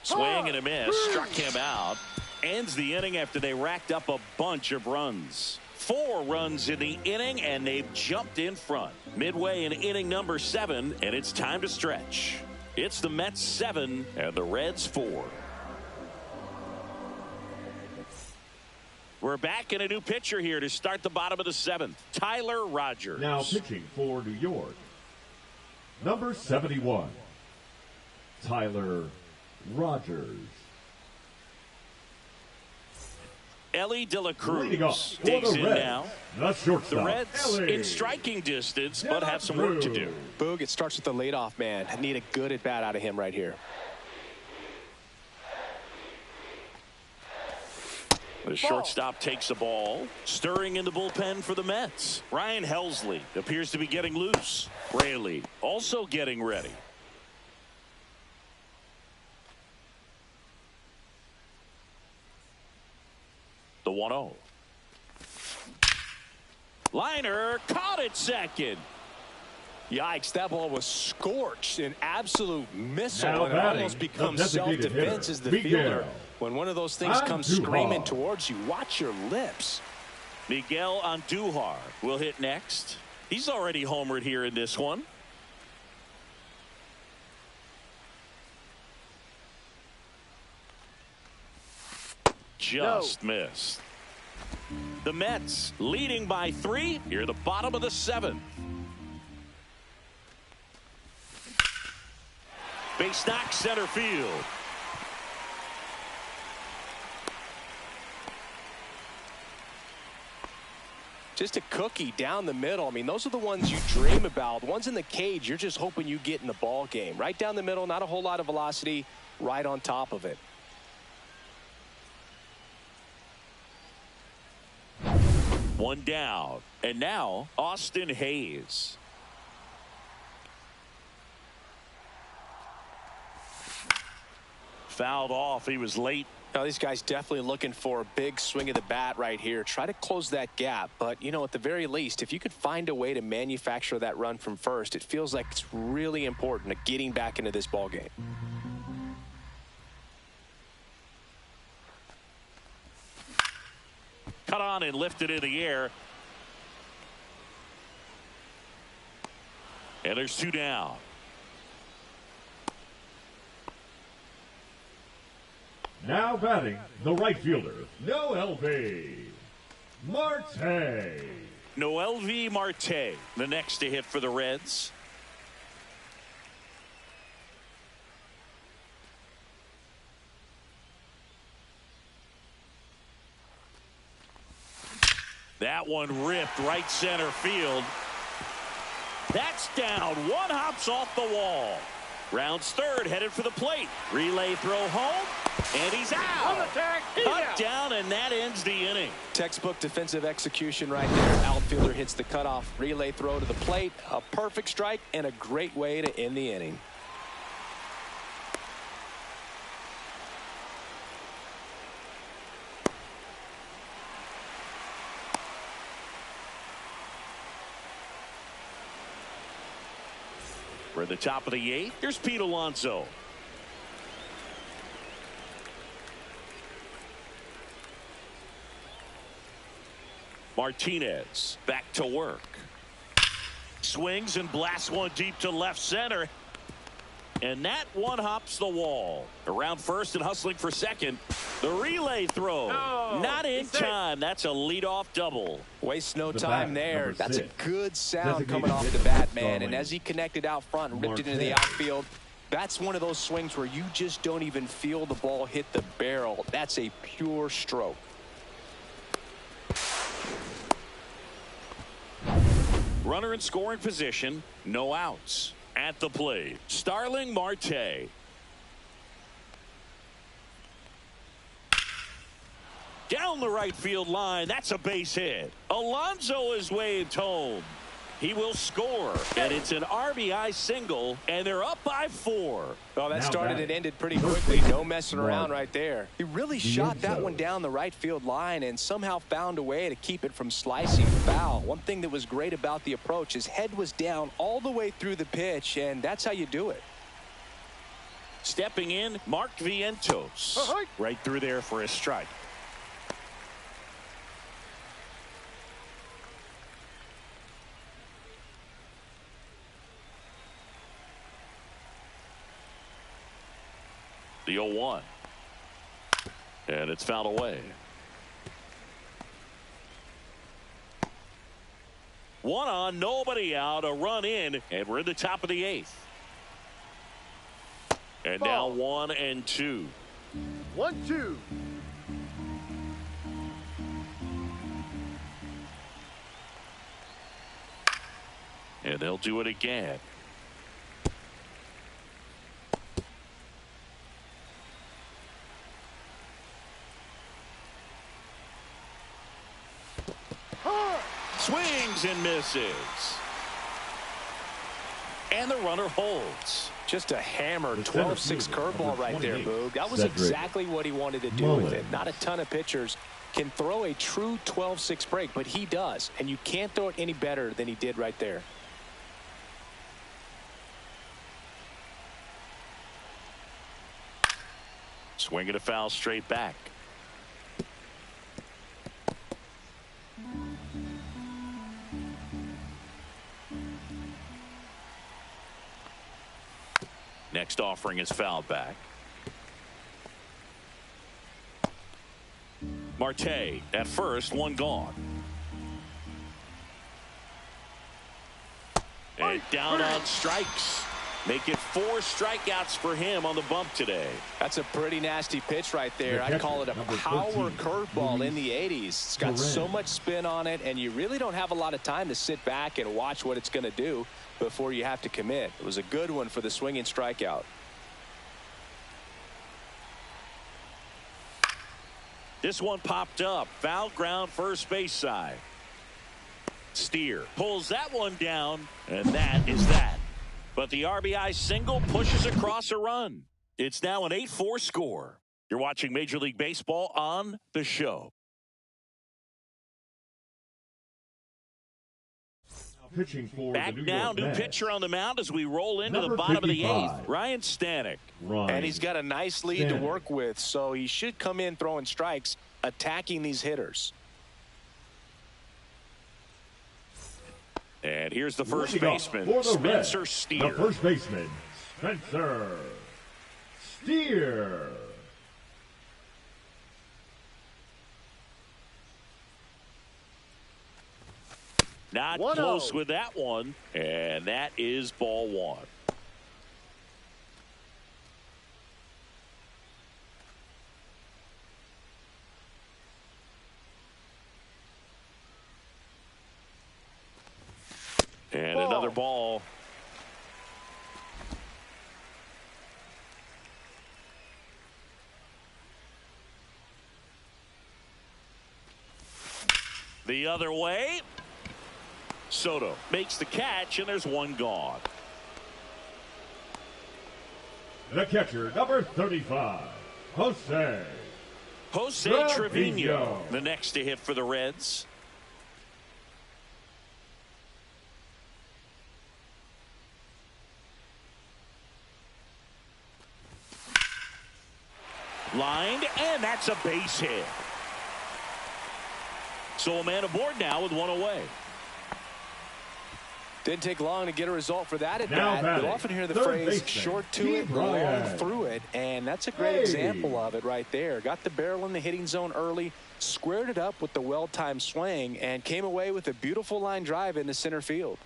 Swing and a miss. Struck him out. Ends the inning after they racked up a bunch of runs. 4 runs in the inning, and they've jumped in front. Midway in inning number 7, and it's time to stretch. It's the Mets 7 and the Reds 4. We're back in a new pitcher here to start the bottom of the 7th. Tyler Rogers. Now pitching for New York, number 71, Tyler Rogers. Ellie De La Leading off Cruz for digs the in Reds, now. the shortstop, The Reds Ellie in striking distance, De but La have some work to do. Cruz. Boog, it starts with the leadoff man. I need a good at bat out of him right here. The shortstop takes the ball. Stirring in the bullpen for the Mets. Ryan Helsley appears to be getting loose. Raley also getting ready. The 1-0. Liner caught at second. Yikes, that ball was scorched, an absolute missile, Now and it batting, almost becomes the designated self-defense hitter, as the Miguel. fielder. When one of those things comes Andujar. screaming towards you, watch your lips. Miguel Andujar will hit next. He's already homered here in this one. just missed. The Mets leading by 3 near the bottom of the 7th. Base knock center field. Just a cookie down the middle. I mean, those are the ones you dream about. The ones in the cage, you're just hoping you get in the ball game. Right down the middle, not a whole lot of velocity, right on top of it. One down. And now, Austin Hayes. Fouled off. He was late. Now, these guys definitely looking for a big swing of the bat right here. Try to close that gap. But, you know, at the very least, if you could find a way to manufacture that run from first, it feels like it's really important to getting back into this ball game. Cut on and lifted in the air. And there's 2 down. Now batting, the right fielder, MLB, Marte. Noelvi Marte, the next to hit for the Reds. That one ripped right center field. That's down. One hops off the wall. Rounds third, headed for the plate. Relay throw home, and he's out. Cut down, and that ends the inning. Textbook defensive execution right there. Outfielder hits the cutoff. Relay throw to the plate. A perfect strike and a great way to end the inning. We're at the top of the 8th. Here's Pete Alonso. Martinez back to work. Swings and blasts one deep to left center. And that one hops the wall. Around first and hustling for second. The relay throw. Not in time. That's a leadoff double. Waste no The time bat, there. number That's a 6. good sound Designated coming off hitter, the bat, man. And Starling. as he connected out front and ripped it into the Marte. outfield, that's one of those swings where you just don't even feel the ball hit the barrel. That's a pure stroke. Runner in scoring position. No outs. At the plate, Starling Marte. Down the right field line. That's a base hit. Alonso is waved home. He will score. And it's an RBI single. And they're up by 4. Oh, that Now started batting. and ended pretty quickly. No messing around right there. He really shot that Alonso. one down the right field line and somehow found a way to keep it from slicing foul. One thing that was great about the approach, his head was down all the way through the pitch, and that's how you do it. Stepping in, Mark Vientos. Right through there for a strike. The 0-1. And it's fouled away. 1 on, nobody out, a run in, and we're in the top of the 8th. And now Ball. 1 and 2. 1-2. And they'll do it again. Swings and misses. And the runner holds. Just a hammer, The center 12-6 fielder, curveball number right there, 28, Boog. That was Cedric exactly what he wanted to do with Mullins. it. Not a ton of pitchers can throw a true 12-6 break, but he does. And you can't throw it any better than he did right there. Swing and a foul straight back. Next offering is fouled back. Marte at first, one gone. And down on strikes. Make it 4 strikeouts for him on the bump today. That's a pretty nasty pitch right there. I'd call it a power curveball in the 80s. It's got so much spin on it, and you really don't have a lot of time to sit back and watch what it's going to do before you have to commit. It was a good one for the swinging strikeout. This one popped up. Foul ground, first base side. Steer pulls that one down, and that is that. But the RBI single pushes across a run. It's now an 8-4 score. You're watching Major League Baseball on The Show. Pitching for back the now, new pitcher on the mound as we roll into the bottom of the 8th. Ryan Stanek. And he's got a nice lead to work with, so he should come in throwing strikes, attacking these hitters. And here's the first baseman, Spencer Steer. The first baseman, Spencer Steer. Not close with that one, and that is ball 1. And another ball. The other way. Soto makes the catch, and there's one gone. The catcher, number 35, Jose Trevino, the next to hit for the Reds. Lined, and that's a base hit. So a man aboard now with one away. Didn't take long to get a result for that at bat. You'll often hear the phrase short to it, long through it, and that's a great example of it right there. Got the barrel in the hitting zone early, squared it up with the well-timed swing, and came away with a beautiful line drive into center field.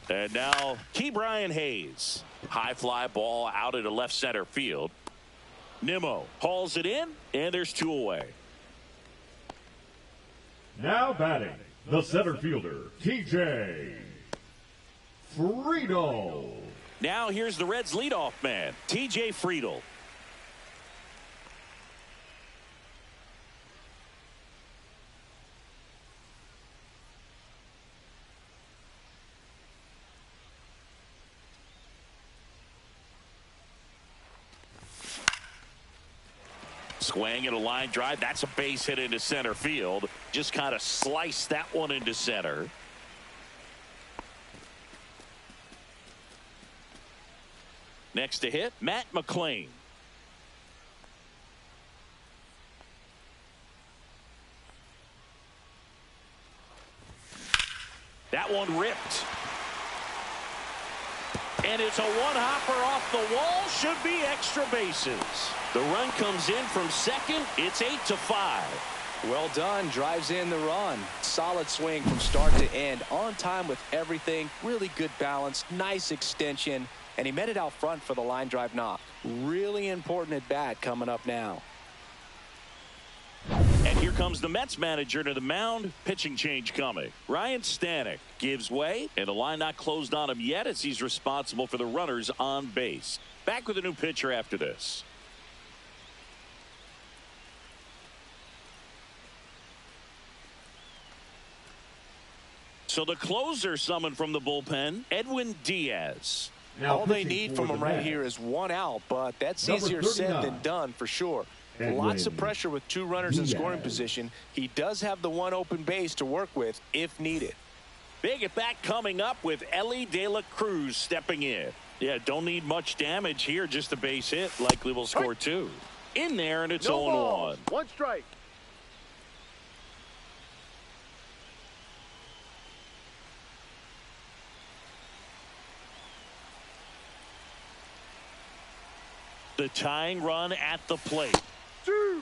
And now Ke'Bryan Hayes. High fly ball out into left center field. Nimmo hauls it in, and there's 2 away. Now batting, the center fielder, TJ Friedl. Now here's the Reds' leadoff man, TJ Friedl. Swing and a line drive. That's a base hit into center field. Just kind of sliced that one into center. Next to hit, Matt McClain. That one ripped. And it's a one-hopper off the wall. Should be extra bases. The run comes in from second. It's 8-5. Well done. Drives in the run. Solid swing from start to end. On time with everything. Really good balance. Nice extension. And he met it out front for the line drive knock. Really important at bat coming up now. And here comes the Mets manager to the mound. Pitching change coming. Ryan Stanek gives way, and the line not closed on him yet as he's responsible for the runners on base. Back with a new pitcher after this. So the closer summoned from the bullpen, Edwin Diaz. Now all they need from him right here is 1 out, but that's easier said than done for sure. Lots of pressure with 2 runners in scoring position. He does have the 1 open base to work with if needed. Big at bat coming up with Elly De La Cruz stepping in. Yeah, don't need much damage here, just a base hit. Likely will score 2. In there, and it's 0-1. 1 strike. The tying run at the plate. 2.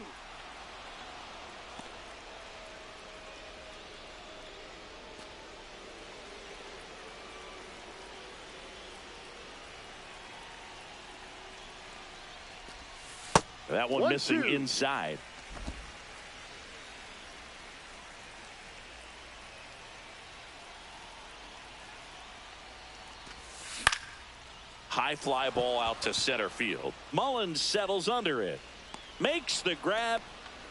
That one missing inside. High fly ball out to center field. Mullins settles under it. Makes the grab.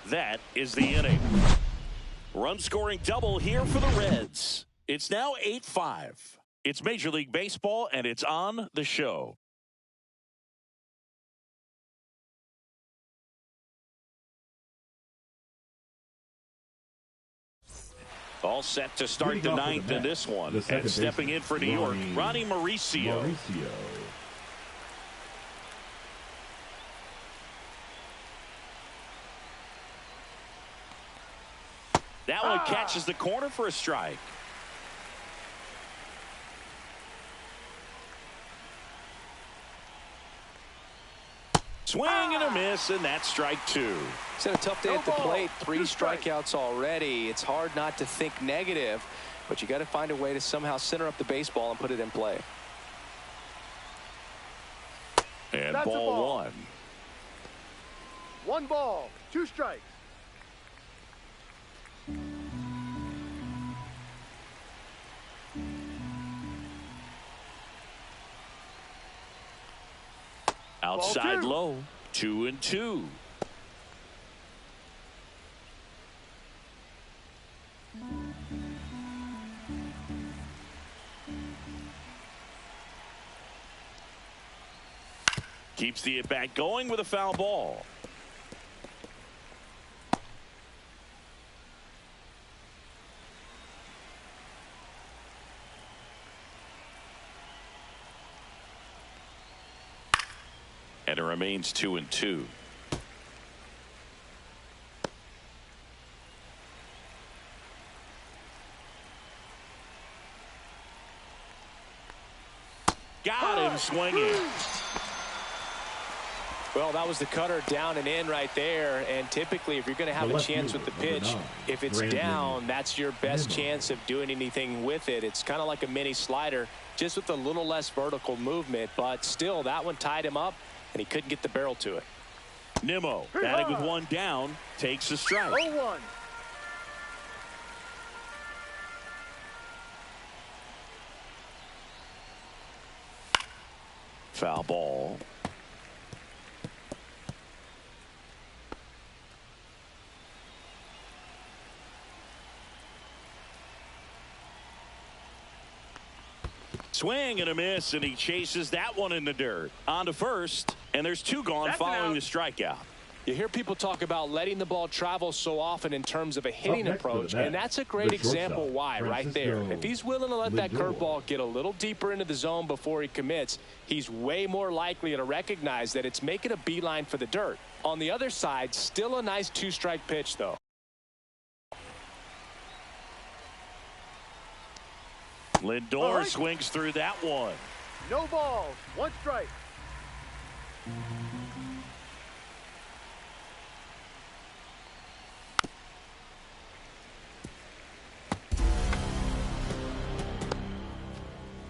That is the inning. Run scoring double here for the Reds. It's now 8-5. It's Major League Baseball and it's on the show. All set to start the ninth in this one. And stepping in for New York, Ronnie Mauricio. That one catches the corner for a strike. Swing and a miss, and that's strike two. It's had a tough day at the plate. 3 strikeouts already. It's hard not to think negative, but you got to find a way to somehow center up the baseball and put it in play. And ball one. 1 ball, 2 strikes. Outside low, 2-2. Keeps the at-bat going with a foul ball. And it remains 2-2. Got him swinging. Well, that was the cutter down and in right there. And typically, if you're going to have a chance with the pitch, if it's down, that's your best chance of doing anything with it. It's kind of like a mini slider, just with a little less vertical movement. But still, that one tied him up, and he couldn't get the barrel to it. Nimmo, batting with 1 down, takes a strike. 0-1. Foul ball. Swing and a miss, and he chases that one in the dirt. On to first, and there's 2 gone following the strikeout. You hear people talk about letting the ball travel so often in terms of a hitting approach, and that's a great example why right there. If he's willing to let that curveball get a little deeper into the zone before he commits, he's way more likely to recognize that it's making a beeline for the dirt. On the other side, still a nice 2-strike pitch, though. Lindor swings through that one. No balls, 1 strike.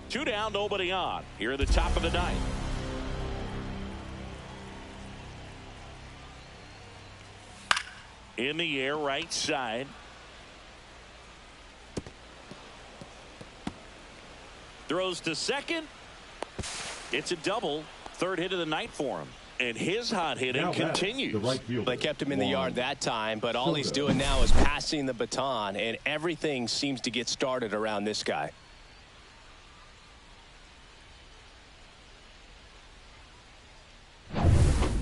Two down, nobody on. Here at the top of the ninth. In the air, right side. Throws to second. It's a double. 3rd hit of the night for him. And his hot hitting continues. They kept him in the yard that time, but all he's doing now is passing the baton, and everything seems to get started around this guy.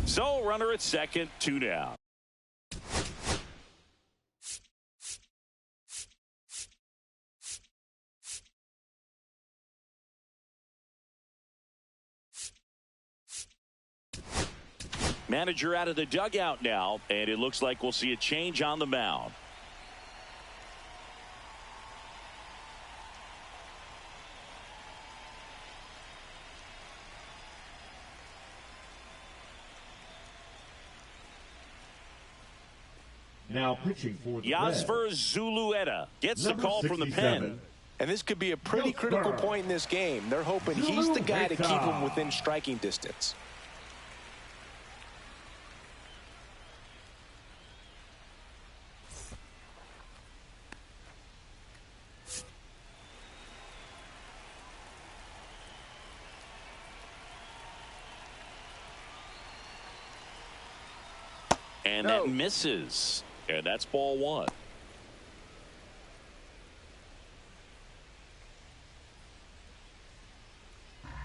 So, runner at second, 2 down. Manager out of the dugout now, and it looks like we'll see a change on the mound. Now pitching for the Yasser Zulueta gets the call from the pen. And this could be a pretty critical point in this game. They're hoping he's the guy to keep him within striking distance. And No. that misses. And that's ball one.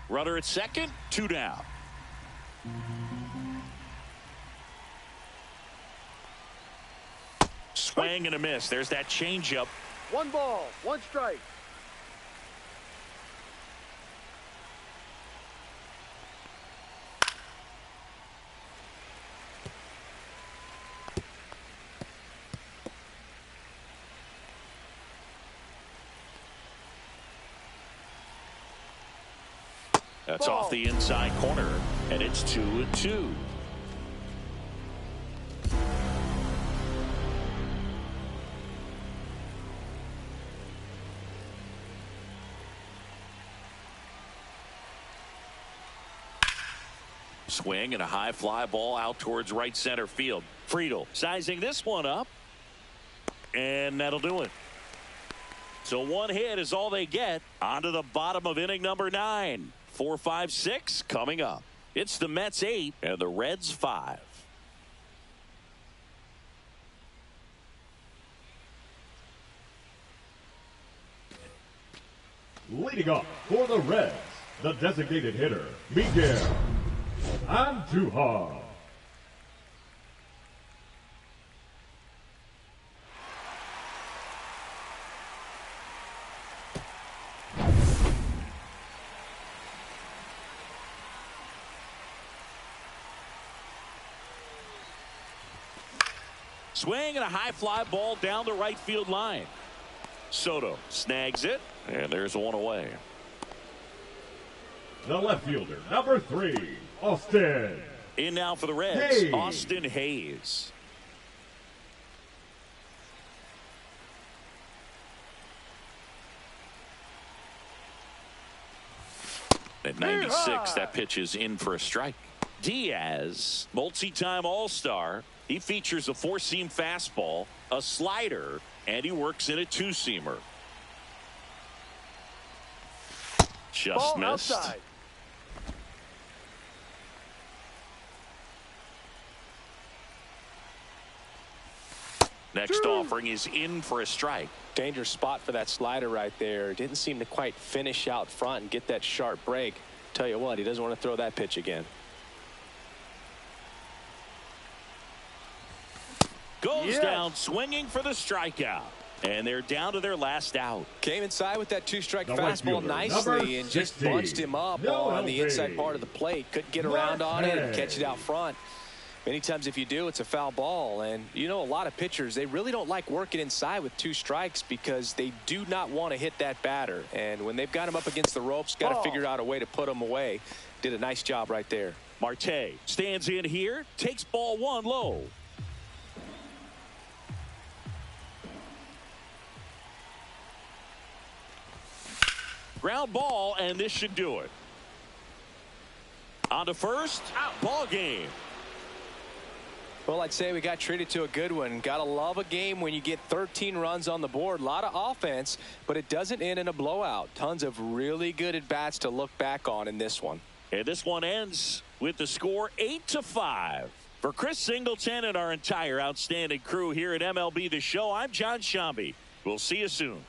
Runner at second, 2 down. Swing and a miss. There's that changeup. 1 ball, 1 strike. That's Ball. off the inside corner, and it's 2-2. Swing and a high fly ball out towards right center field. Friedel sizing this one up, and that'll do it. So 1 hit is all they get. On to the bottom of inning number 9. 4, 5, 6 coming up. It's the Mets 8 and the Reds 5. Leading off for the Reds, the designated hitter, Miguel Andujar. Swing and a high fly ball down the right field line. Soto snags it, and there's 1 away. The left fielder, number 3, Austin. In now for the Reds, Hayes. Austin Hayes. At 96, that pitch is in for a strike. Diaz, multi-time All-Star. He features a 4-seam fastball, a slider, and he works in a 2-seamer. Just Ball missed. outside. Next offering is in for a strike. Dangerous spot for that slider right there. Didn't seem to quite finish out front and get that sharp break. Tell you what, he doesn't want to throw that pitch again. Goes Yes. down swinging for the strikeout. And they're down to their last out. Came inside with that 2-strike The right fastball fielder, nicely number and just 16, bunched him up on the inside part of the plate. Couldn't get around on it and catch it out front. Many times if you do, it's a foul ball. And you know, a lot of pitchers, they really don't like working inside with 2 strikes because they do not want to hit that batter. And when they've got him up against the ropes, got to figure out a way to put him away. Did a nice job right there. Marte stands in here, takes ball 1 low. Ground ball, and this should do it. On to first, out, ball game. Well, I'd say we got treated to a good one. Gotta love a game when you get 13 runs on the board. A lot of offense, but it doesn't end in a blowout. Tons of really good at-bats to look back on in this one. And this one ends with the score 8-5. For Chris Singleton and our entire outstanding crew here at MLB The Show, I'm John Shambi. We'll see you soon.